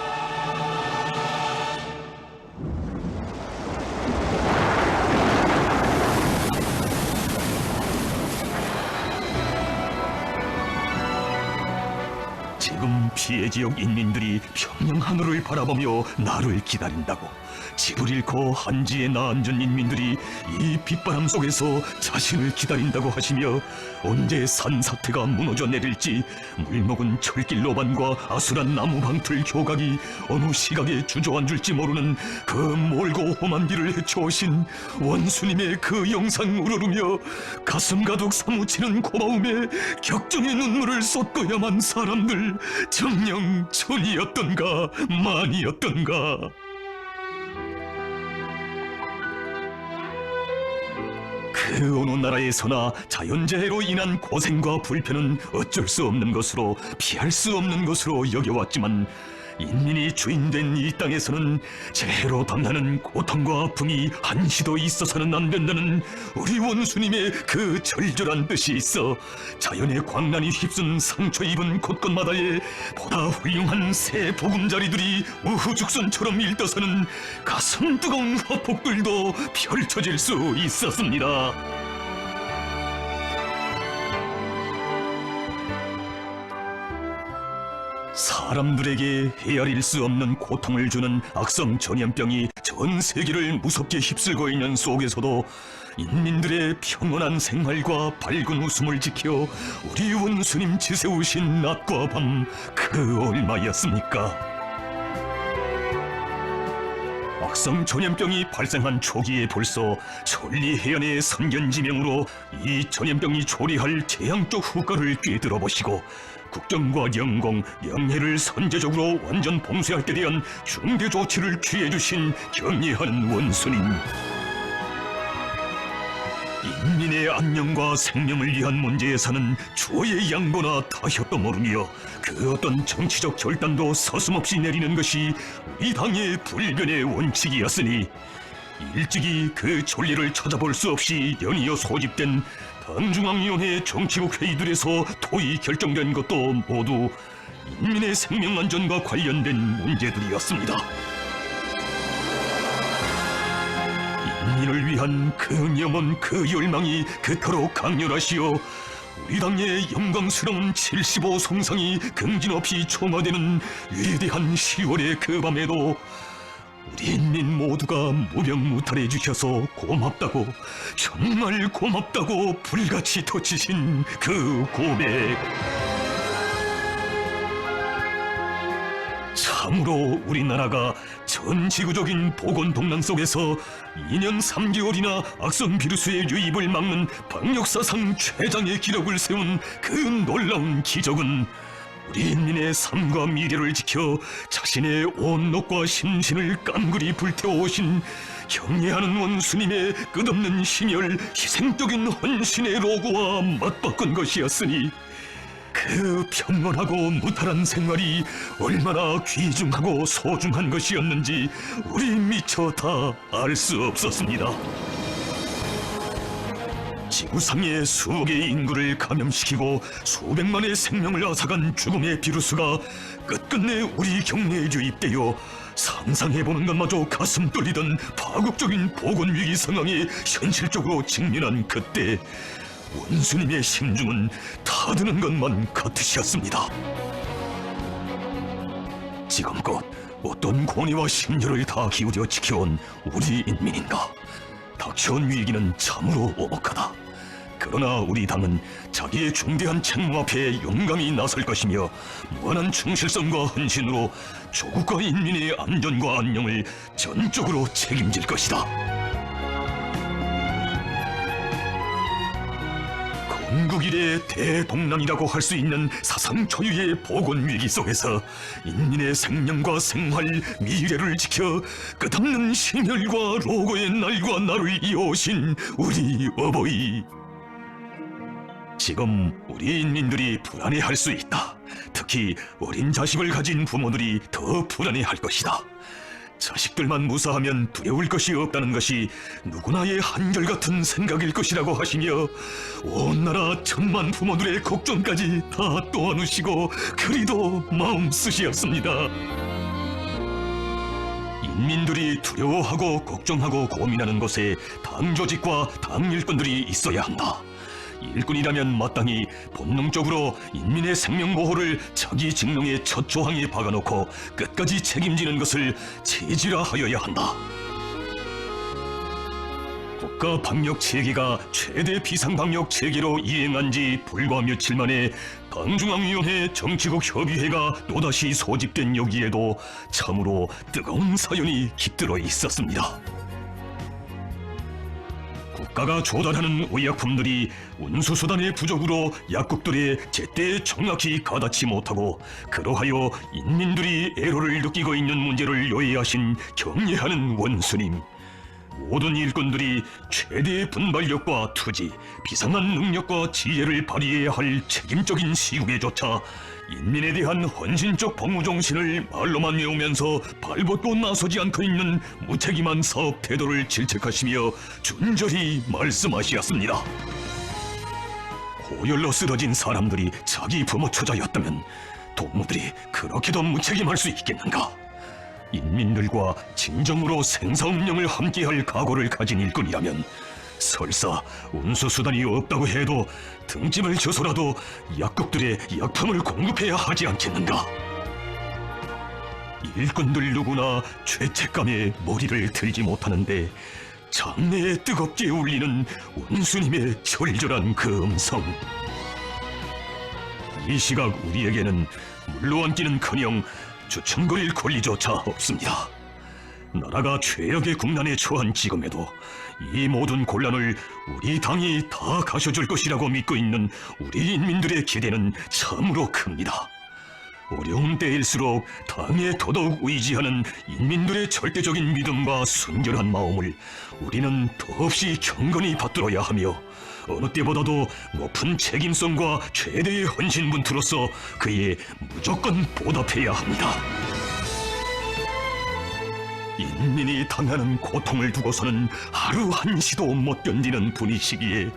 지금 피해 지역 인민들이 평양 하늘을 바라보며 나를 기다린다고, 집을 잃고 한지에 나앉은 인민들이 이 빗바람 속에서 자신을 기다린다고 하시며 언제 산사태가 무너져 내릴지 물먹은 철길 노반과 아수란 나무 방틀 교각이 어느 시각에 주저앉을지 모르는 그 멀고 험한 길을 헤쳐오신 원수님의 그 영상 우러르며 가슴 가득 사무치는 고마움에 격정의 눈물을 쏟고야만 사람들 정녕 천이었던가 만이었던가. 그 어느 나라에서나 자연재해로 인한 고생과 불편은 어쩔 수 없는 것으로, 피할 수 없는 것으로 여겨왔지만 인민이 주인된 이 땅에서는 재해로 당하는 고통과 아픔이 한시도 있어서는 안 된다는 우리 원수님의 그 절절한 뜻이 있어 자연의 광란이 휩쓴 상처 입은 곳곳마다에 보다 훌륭한 새 보금자리들이 우후죽순처럼 일떠서는 가슴 뜨거운 화폭들도 펼쳐질 수 있었습니다. 사람들에게 헤아릴 수 없는 고통을 주는 악성 전염병이 전 세계를 무섭게 휩쓸고 있는 속에서도 인민들의 평온한 생활과 밝은 웃음을 지켜 우리 원수님 지새우신 낮과 밤 그 얼마였습니까? 악성 전염병이 발생한 초기에 벌써 천리해안의 선견지명으로 이 전염병이 초래할 재앙적 후과를 꿰들어 보시고 국정과 영공, 영해를 선제적으로 완전 봉쇄할 때 대한 중대 조치를 취해주신 경애하는 원수님, 인민의 안녕과 생명을 위한 문제에서는 주어의 양보나 다혈도 모르며 그 어떤 정치적 결단도 서슴없이 내리는 것이 우리 당의 불변의 원칙이었으니 일찍이 그 전례를 찾아볼 수 없이 연이어 소집된 당중앙위원회 정치국 회의들에서 토의 결정된 것도 모두 인민의 생명 안전과 관련된 문제들이었습니다. 인민을 위한 그 염원, 그 열망이 그토록 강렬하시어 우리 당의 영광스러운 75 성상이 긍진없이 총화되는 위대한 10월의 그 밤에도 우리 인민 모두가 무병무탈해 주셔서 고맙다고, 정말 고맙다고 불같이 터치신 그 고백, 참으로 우리나라가 전 지구적인 보건동란 속에서 2년 3개월이나 악성 비루스의 유입을 막는 방역사상 최장의 기록을 세운 그 놀라운 기적은 우리 인민의 삶과 미래를 지켜 자신의 온 녹과 심신을 깡그리 불태워오신 경애하는 원수님의 끝없는 심혈, 희생적인 헌신의 로고와 맞바꾼 것이었으니 그 평온하고 무탈한 생활이 얼마나 귀중하고 소중한 것이었는지 우리 미처 다 알 수 없었습니다. 지구상의 수억의 인구를 감염시키고 수백만의 생명을 앗아간 죽음의 비루스가 끝끝내 우리 경내에 유입되어 상상해보는 것마저 가슴 떨리던 파국적인 보건위기 상황에 현실적으로 직면한 그때 원수님의 심중은 타드는 것만 같으셨습니다. 지금껏 어떤 권위와 심려를 다 기울여 지켜온 우리 인민인가, 닥쳐온 위기는 참으로 오목하다. 그러나 우리 당은 자기의 중대한 책무 앞에 용감히 나설 것이며 무한한 충실성과 헌신으로 조국과 인민의 안전과 안녕을 전적으로 책임질 것이다. 건국 이래 대동란이라고 할 수 있는 사상 초유의 보건위기 속에서 인민의 생명과 생활, 미래를 지켜 끝없는 심혈과 로고의 날과 날을 이어오신 우리 어버이, 지금 우리 인민들이 불안해할 수 있다. 특히 어린 자식을 가진 부모들이 더 불안해할 것이다. 자식들만 무사하면 두려울 것이 없다는 것이 누구나의 한결같은 생각일 것이라고 하시며 온 나라 천만 부모들의 걱정까지 다 떠안으시고 그리도 마음 쓰시었습니다. 인민들이 두려워하고 걱정하고 고민하는 곳에 당 조직과 당 일꾼들이 있어야 한다. 일꾼이라면 마땅히 본능적으로 인민의 생명 보호를 자기 직능의 첫 조항에 박아놓고 끝까지 책임지는 것을 체질화하여야 한다. 국가 방역 체계가 최대 비상 방역 체계로 이행한 지 불과 며칠 만에 당중앙위원회 정치국 협의회가 또다시 소집된 여기에도 참으로 뜨거운 사연이 깃들어 있었습니다. 국가가 조달하는 의약품들이 운수수단의 부족으로 약국들에 제때 정확히 가닿지 못하고 그러하여 인민들이 애로를 느끼고 있는 문제를 요해하신 경례하는 원수님, 모든 일꾼들이 최대의 분발력과 투지, 비상한 능력과 지혜를 발휘해야 할 책임적인 시국에조차 인민에 대한 헌신적 복무정신을 말로만 외우면서 발벗고 나서지 않고 있는 무책임한 사업 태도를 질책하시며 준절히 말씀하시었습니다. 고열로 쓰러진 사람들이 자기 부모 처자였다면 동무들이 그렇게도 무책임할 수 있겠는가? 인민들과 진정으로 생사운명을 함께할 각오를 가진 일꾼이라면 설사 운수수단이 없다고 해도 등짐을 져서라도 약국들에 약품을 공급해야 하지 않겠는가? 일꾼들 누구나 죄책감에 머리를 들지 못하는데 장내에 뜨겁게 울리는 원수님의 절절한 그 음성. 이 시각 우리에게는 물러앉기는커녕 주춤거릴 권리조차 없습니다. 나라가 최악의 국난에 처한 지금에도 이 모든 곤란을 우리 당이 다 가셔줄 것이라고 믿고 있는 우리 인민들의 기대는 참으로 큽니다. 어려운 때일수록 당에 더더욱 의지하는 인민들의 절대적인 믿음과 순결한 마음을 우리는 더없이 경건히 받들어야 하며 어느 때보다도 높은 책임성과 최대의 헌신분투로서 그에 무조건 보답해야 합니다. 인민이 당하는 고통을 두고서는 하루 한시도 못 견디는 분이시기에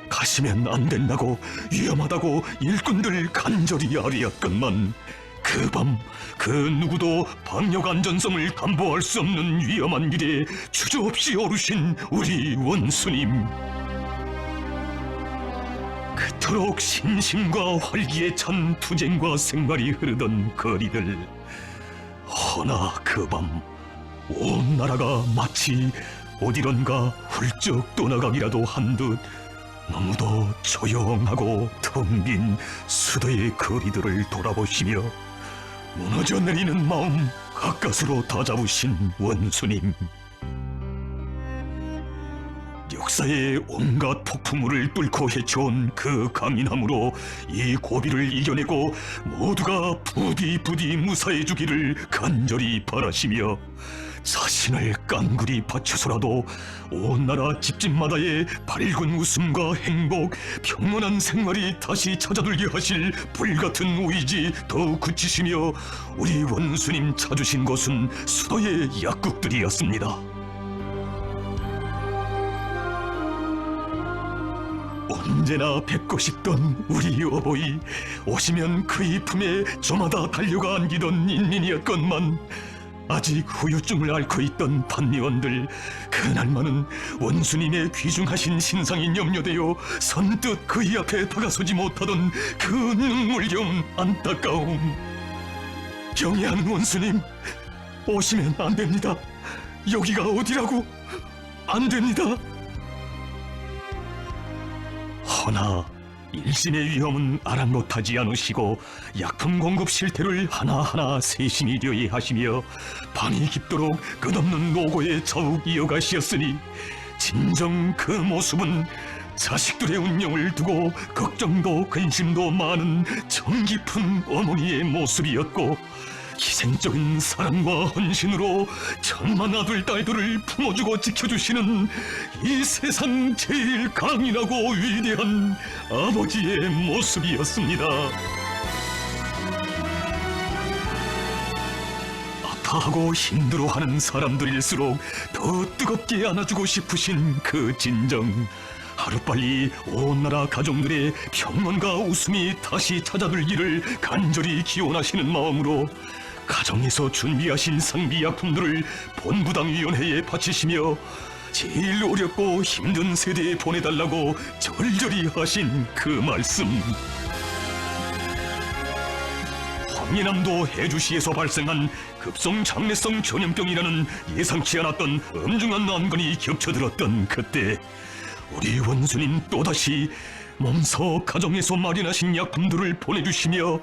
가시면 안 된다고 위험하다고 일꾼들 간절히 아뢰었건만 그 밤 그 누구도 방역 안전성을 담보할 수 없는 위험한 길에 주저없이 오르신 우리 원수님, 그토록 신심과 활기에 찬 투쟁과 생활이 흐르던 거리들, 허나 그 밤 온 나라가 마치 어디론가 훌쩍 떠나가기라도 한 듯 너무도 조용하고 텅 빈 수도의 거리들을 돌아보시며 무너져 내리는 마음 가까스로 다잡으신 원수님, 역사의 온갖 폭풍우를 뚫고 헤쳐온 그 강인함으로 이 고비를 이겨내고 모두가 부디 무사해주기를 간절히 바라시며 자신을 깡그리 바쳐서라도 온 나라 집집마다의 밝은 웃음과 행복, 평온한 생활이 다시 찾아들게 하실 불같은 의지 더욱 굳히시며 우리 원수님 찾으신 곳은 수도의 약국들이었습니다. 언제나 뵙고 싶던 우리 어버이, 오시면 그이 품에 저마다 달려가 안기던 인민이었건만 아직 후유증을 앓고 있던 반미원들, 그날만은 원수님의 귀중하신 신상이 염려되어 선뜻 그이 앞에 다가서지 못하던 그 눈물겨운 안타까움. 경애하는 원수님, 오시면 안 됩니다. 여기가 어디라고? 안 됩니다. 허나 일신의 위험은 아랑곳하지 않으시고 약품 공급 실태를 하나하나 세심히留意하시며 밤이 깊도록 끝없는 노고에 더욱 이어가시었으니 진정 그 모습은 자식들의 운명을 두고 걱정도 근심도 많은 정 깊은 어머니의 모습이었고 희생적인 사랑과 헌신으로 천만 아들 딸들을 품어주고 지켜주시는 이 세상 제일 강인하고 위대한 아버지의 모습이었습니다. 아파하고 힘들어하는 사람들일수록 더 뜨겁게 안아주고 싶으신 그 진정, 하루빨리 온 나라 가족들의 평온과 웃음이 다시 찾아들기를 간절히 기원하시는 마음으로 가정에서 준비하신 상비약품들을 본부당위원회에 바치시며 제일 어렵고 힘든 세대에 보내달라고 절절히 하신 그 말씀. 황해남도 해주시에서 발생한 급성 장내성 전염병이라는 예상치 않았던 엄중한 난관이 겹쳐들었던 그때 우리 원수님 또다시 몸소 가정에서 마련하신 약품들을 보내주시며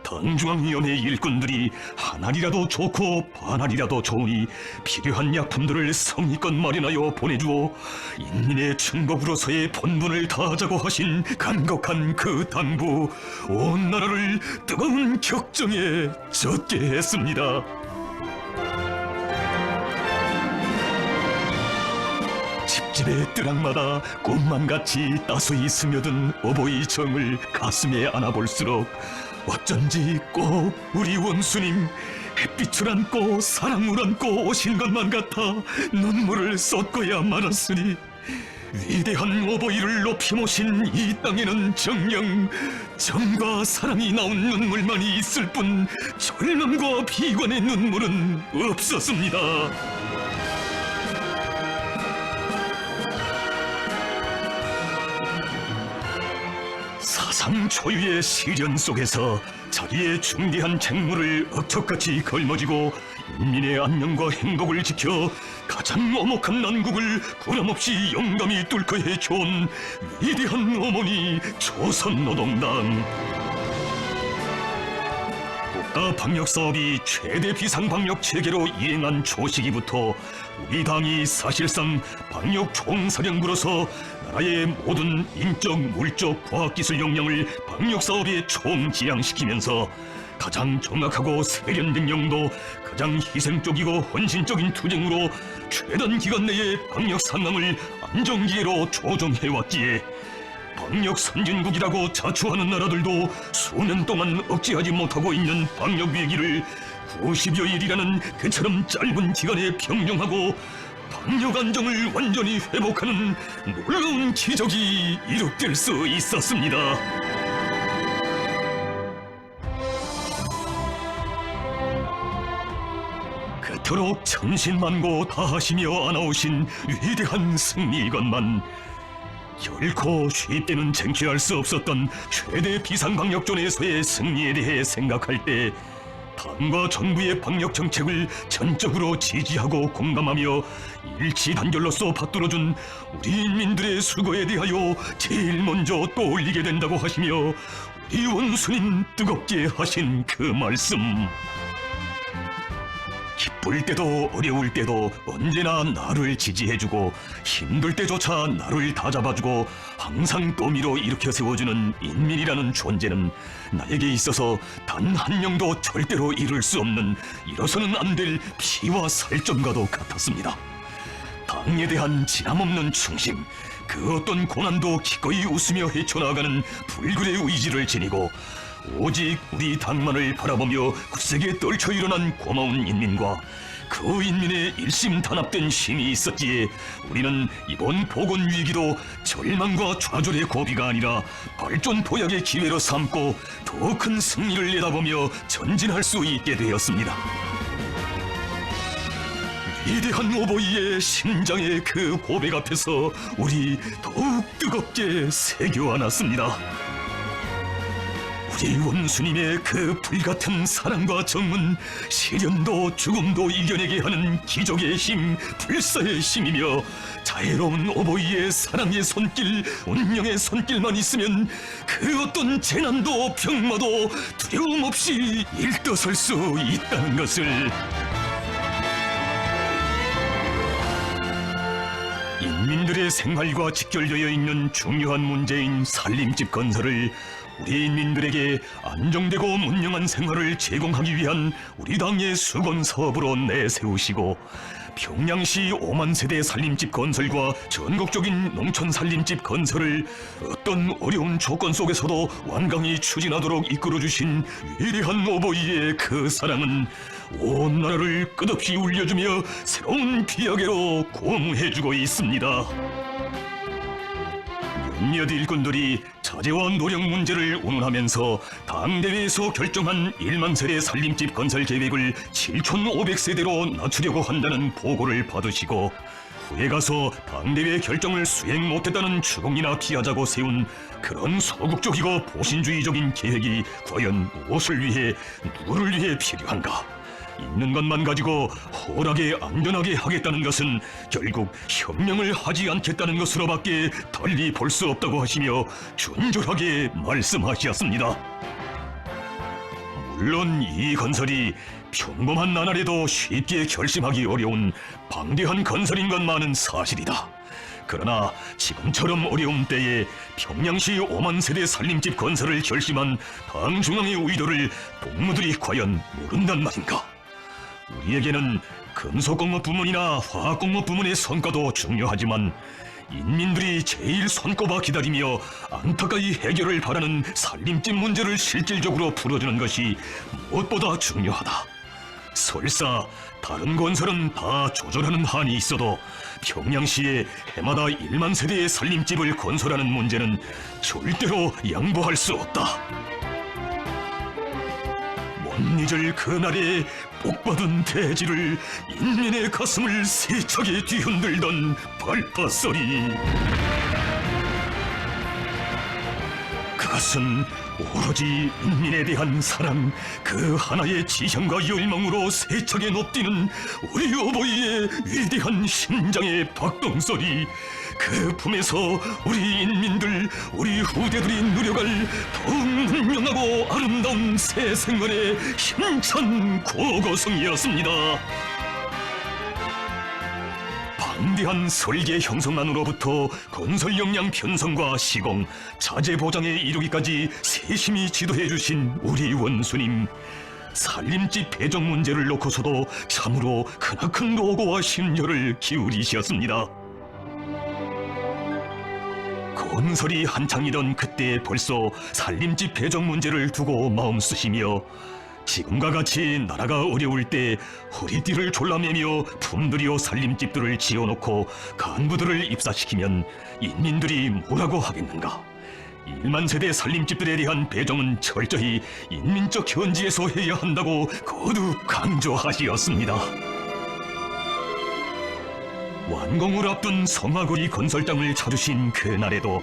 당중앙위원회 일꾼들이 하나리라도 좋고 반알이라도 좋으니 필요한 약품들을 성의껏 마련하여 보내주어 인민의 충복으로서의 본분을 다하자고 하신 간곡한 그 당부, 온 나라를 뜨거운 격정에 젖게 했습니다. 집집의 뜨락마다 꿈만같이 따스히 스며든 어버이 정을 가슴에 안아볼수록 어쩐지 꼭 우리 원수님 햇빛을 안고 사랑을 안고 오신 것만 같아 눈물을 쏟고야 말았으니, 위대한 어버이를 높이 모신 이 땅에는 정녕 정과 사랑이 나온 눈물만이 있을 뿐 절망과 비관의 눈물은 없었습니다. 사상 초유의 시련 속에서 자기의 중대한 책무를 억척같이 걸머쥐고 인민의 안녕과 행복을 지켜 가장 엄혹한 난국을 구람없이 용감히 뚫고 해쳐온 위대한 어머니 조선노동당. 국가 방역사업이 최대 비상방역 체계로 이행한 초시기부터 우리 당이 사실상 방역 총사령부로서 나라의 모든 인적, 물적, 과학기술 역량을 방역사업에 총지향시키면서 가장 정확하고 세련된 영도, 가장 희생적이고 헌신적인 투쟁으로 최단 기간 내에 방역 상황을 안정기회로 조정해왔기에 방역 선진국이라고 자처하는 나라들도 수년 동안 억제하지 못하고 있는 방역 위기를 90여일이라는 그처럼 짧은 기간에 평정하고 방역 안정을 완전히 회복하는 놀라운 기적이 이룩될 수 있었습니다. 그토록 천신만고 다하시며 안아오신 위대한 승리이건만 결코 쉽게는 쟁취할 수 없었던 최대 비상방역존에서의 승리에 대해 생각할 때 당과 정부의 방역 정책을 전적으로 지지하고 공감하며 일치단결로서 받들어준 우리 인민들의 수고에 대하여 제일 먼저 떠올리게 된다고 하시며 우리 원수님 뜨겁게 하신 그 말씀. 기쁠 때도 어려울 때도 언제나 나를 지지해주고 힘들 때조차 나를 다잡아주고 항상 또미로 일으켜 세워주는 인민이라는 존재는 나에게 있어서 단 한 명도 절대로 이룰 수 없는, 이뤄서는 안 될 피와 살점과도 같았습니다. 당에 대한 진함없는 충심, 그 어떤 고난도 기꺼이 웃으며 헤쳐나가는 불굴의 의지를 지니고 오직 우리 당만을 바라보며 굳세게 떨쳐 일어난 고마운 인민과 그 인민의 일심단합된 힘이 있었기에 우리는 이번 보건 위기도 절망과 좌절의 고비가 아니라 발전 도약의 기회로 삼고 더 큰 승리를 내다보며 전진할 수 있게 되었습니다. 위대한 어버이의 심장의 그 고백 앞에서 우리 더욱 뜨겁게 새겨 안았습니다. 우리 원수님의 그 불같은 사랑과 정은 시련도 죽음도 이겨내게 하는 기적의 힘, 불사의 힘이며 자애로운 어버이의 사랑의 손길, 운명의 손길만 있으면 그 어떤 재난도 병마도 두려움 없이 일떠설 수 있다는 것을. 인민들의 생활과 직결되어 있는 중요한 문제인 살림집 건설을 우리 인민들에게 안정되고 문명한 생활을 제공하기 위한 우리 당의 수건 사업으로 내세우시고 평양시 5만 세대 살림집 건설과 전국적인 농촌 살림집 건설을 어떤 어려운 조건 속에서도 완강히 추진하도록 이끌어주신 위대한 오보이의 그 사랑은 온 나라를 끝없이 울려주며 새로운 비약으로 고무해주고 있습니다. 몇몇 일꾼들이 자재와 노력 문제를 운운하면서 당대회에서 결정한 1만 세대 살림집 건설 계획을 7,500세대로 낮추려고 한다는 보고를 받으시고 후에 가서 당대회 결정을 수행 못했다는 추궁이나 피하자고 세운 그런 소극적이고 보신주의적인 계획이 과연 무엇을 위해 누구를 위해 필요한가? 있는 것만 가지고 홀하게 안전하게 하겠다는 것은 결국 혁명을 하지 않겠다는 것으로밖에 달리 볼 수 없다고 하시며 준절하게 말씀하셨습니다. 물론 이 건설이 평범한 나날에도 쉽게 결심하기 어려운 방대한 건설인 것만은 사실이다. 그러나 지금처럼 어려운 때에 평양시 5만 세대 살림집 건설을 결심한 당 중앙의 의도를 동무들이 과연 모른단 말인가? 우리에게는 금속공업 부문이나 화학공업 부문의 성과도 중요하지만 인민들이 제일 손꼽아 기다리며 안타까이 해결을 바라는 살림집 문제를 실질적으로 풀어주는 것이 무엇보다 중요하다. 설사 다른 건설은 다 조절하는 한이 있어도 평양시에 해마다 1만 세대의 살림집을 건설하는 문제는 절대로 양보할 수 없다. 못 잊을 그날의 복받은 대지를 인민의 가슴을 세차게 뒤흔들던 발파소리. 그것은 오로지 인민에 대한 사랑, 그 하나의 지향과 열망으로 세차게 높뛰는 우리 어버이의 위대한 심장의 박동소리. 그 품에서 우리 인민들, 우리 후대들이 누려갈 더욱 문명하고 아름다운 새 생활의 힘찬 고고성이었습니다. 방대한 설계 형성안으로부터 건설 역량 편성과 시공, 자재 보장에 이르기까지 세심히 지도해 주신 우리 원수님. 살림집 배정 문제를 놓고서도 참으로 크나큰 노고와 심려를 기울이셨습니다. 건설이 한창이던 그때 벌써 살림집 배정 문제를 두고 마음 쓰시며 지금과 같이 나라가 어려울 때 허리띠를 졸라매며 품들여 살림집들을 지어놓고 간부들을 입사시키면 인민들이 뭐라고 하겠는가? 1만 세대 살림집들에 대한 배정은 철저히 인민적 현지에서 해야 한다고 거듭 강조하시었습니다. 완공을 앞둔 성화거리 건설장을 찾으신 그날에도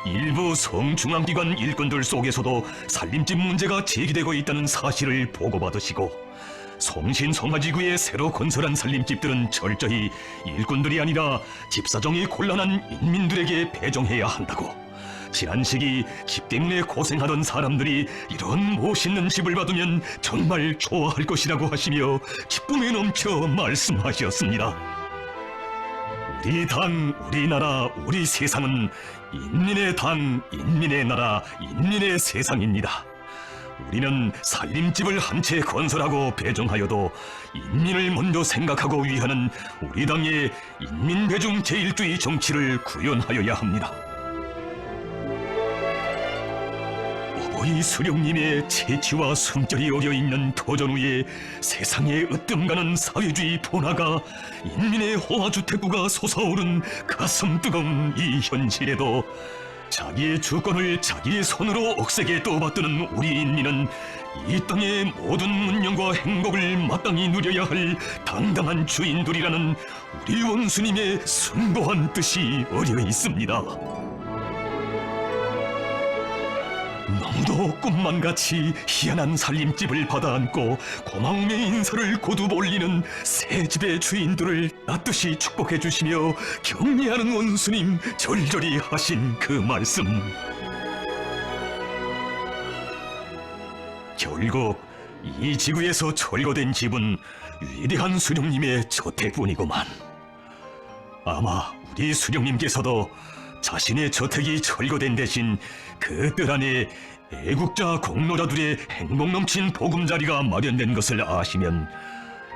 일부 성중앙기관 일꾼들 속에서도 살림집 문제가 제기되고 있다는 사실을 보고받으시고 성신성화지구에 새로 건설한 살림집들은 철저히 일꾼들이 아니라 집사정이 곤란한 인민들에게 배정해야 한다고, 지난 시기 집 때문에 고생하던 사람들이 이런 멋있는 집을 받으면 정말 좋아할 것이라고 하시며 기쁨에 넘쳐 말씀하셨습니다. 우리 당, 우리나라, 우리 세상은 인민의 당, 인민의 나라, 인민의 세상입니다. 우리는 살림집을 한 채 건설하고 배정하여도 인민을 먼저 생각하고 위하는 우리 당의 인민배중 제1주의 정치를 구현하여야 합니다. 오보이 수령님의 채취와 숨결이 어려있는 도전 위에 세상에 으뜸가는 사회주의 본화가 인민의 호화주택구가 솟아오른 가슴 뜨거운 이 현실에도 자기의 주권을 자기의 손으로 억세게 떠받드는 우리 인민은 이 땅의 모든 문명과 행복을 마땅히 누려야 할 당당한 주인들이라는 우리 원수님의 숭고한 뜻이 어려 있습니다. 너무도 꿈만같이 희한한 살림집을 받아안고 고마움의 인사를 거듭 올리는 새 집의 주인들을 낯듯이 축복해 주시며 격려하는 원수님 절절히 하신 그 말씀. 결국 이 지구에서 철거된 집은 위대한 수령님의 저택뿐이구만. 아마 우리 수령님께서도 자신의 저택이 철거된 대신 그 뜰 안에 애국자 공로자들의 행복 넘친 보금자리가 마련된 것을 아시면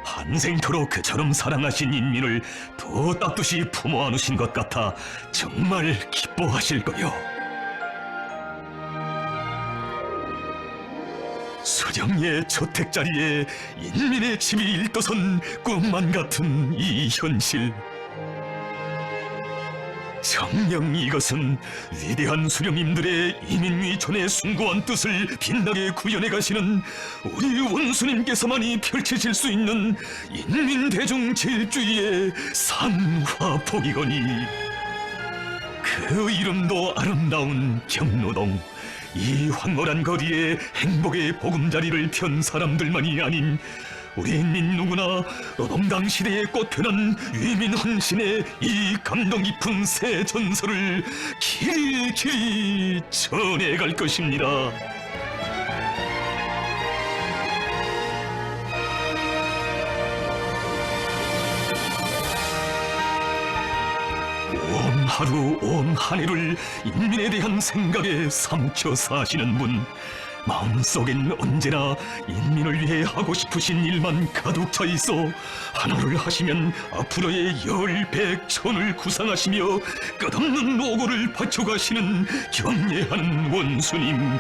한생토록 그처럼 사랑하신 인민을 더 따뜻이 품어 안으신 것 같아 정말 기뻐하실 거요. 수령의 저택자리에 인민의 집이 일떠선 꿈만 같은 이 현실. 정녕 이것은 위대한 수령님들의 이민위촌의 숭고한 뜻을 빛나게 구현해 가시는 우리 원수님께서만이 펼치실 수 있는 인민대중 제일주의의 산화폭이거니, 그 이름도 아름다운 경로동, 이 황홀한 거리에 행복의 보금자리를 편 사람들만이 아닌 우리 인민 누구나 노동당 시대에 꽃펴난 위민 헌신의 이 감동 깊은 새 전설을 길이 전해갈 것입니다. 온 하루 온 한 해를 인민에 대한 생각에 삼켜 사시는 분, 마음속엔 언제나 인민을 위해 하고 싶으신 일만 가득 차 있어 하나를 하시면 앞으로의 열, 백, 천을 구상하시며 끝없는 노고를 바쳐가시는 경례하는 원수님.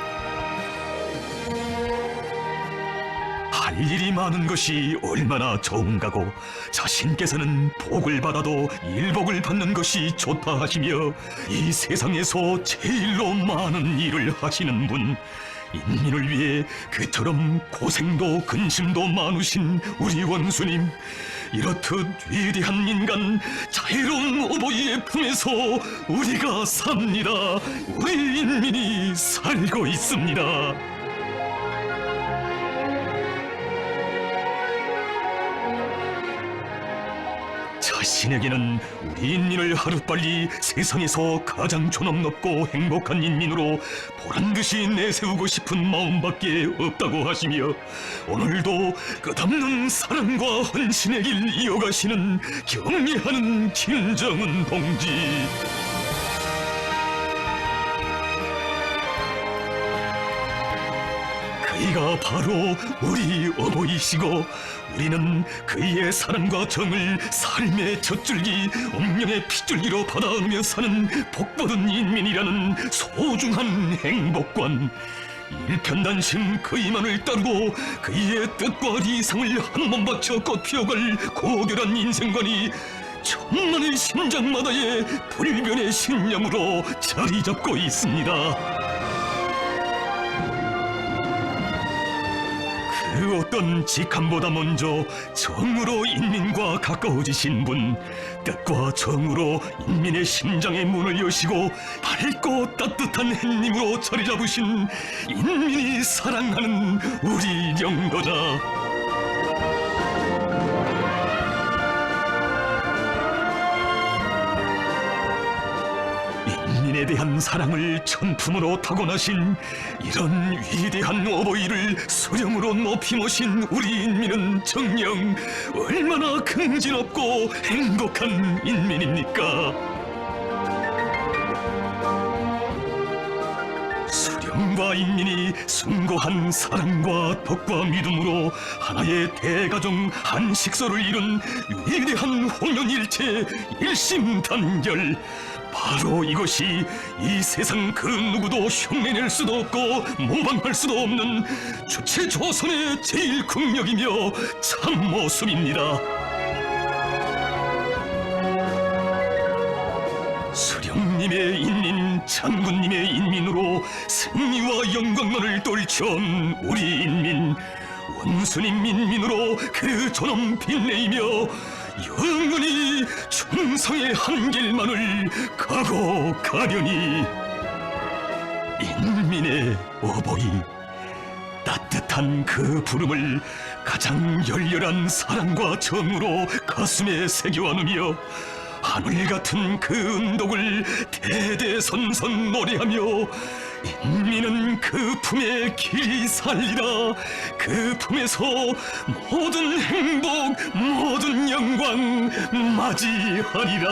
할 일이 많은 것이 얼마나 좋은가고, 자신께서는 복을 받아도 일복을 받는 것이 좋다 하시며 이 세상에서 제일로 많은 일을 하시는 분, 인민을 위해 그처럼 고생도 근심도 많으신 우리 원수님, 이렇듯 위대한 인간 자유로운 오보이의 품에서 우리가 삽니다. 우리 인민이 살고 있습니다. 자신에게는 우리 인민을 하루빨리 세상에서 가장 존엄 높고 행복한 인민으로 보란듯이 내세우고 싶은 마음밖에 없다고 하시며 오늘도 끝없는 사랑과 헌신의 길 이어가시는 경례하는 김정은 동지. 그이가 바로 우리 어버이시고, 우리는 그이의 사랑과 정을 삶의 젖줄기, 운명의 핏줄기로 받아 안으며 사는 복받은 인민이라는 소중한 행복관. 일편단심 그이만을 따르고 그이의 뜻과理想을 한 몸 바쳐 꽃피어갈 고결한 인생관이 천만의 심장마다의 불변의 신념으로 자리 잡고 있습니다. 그 어떤 직함보다 먼저 정으로 인민과 가까워지신 분, 뜻과 정으로 인민의 심장의 문을 여시고 밝고 따뜻한 햇님으로 자리 잡으신 인민이 사랑하는 우리 영도자. 인민에 대한 사랑을 천품으로 타고나신 이런 위대한 어버이를 수령으로 높이 모신 우리 인민은 정녕 얼마나 긍지롭고 행복한 인민입니까? 수령과 인민이 숭고한 사랑과 덕과 믿음으로 하나의 대가족 한 식소를 이룬 위대한 홍련일체 일심단결, 바로 이것이 이 세상 그 누구도 흉내낼 수도 없고 모방할 수도 없는 주체 조선의 제일 국력이며 참모습입니다. 수령님의 인민, 장군님의 인민으로 승리와 영광만을 떨쳐온 우리 인민, 원수님 인민으로 그 존엄 빛내이며 영원히 충성의 한 길만을 가고 가려니. 인민의 어버이, 따뜻한 그 부름을 가장 열렬한 사랑과 정으로 가슴에 새겨 안으며 하늘 같은 그 은덕을 대대선선 노래하며 인민은 그 품에 길이 살리라, 그 품에서 모든 행복 모든 영광 맞이하리라.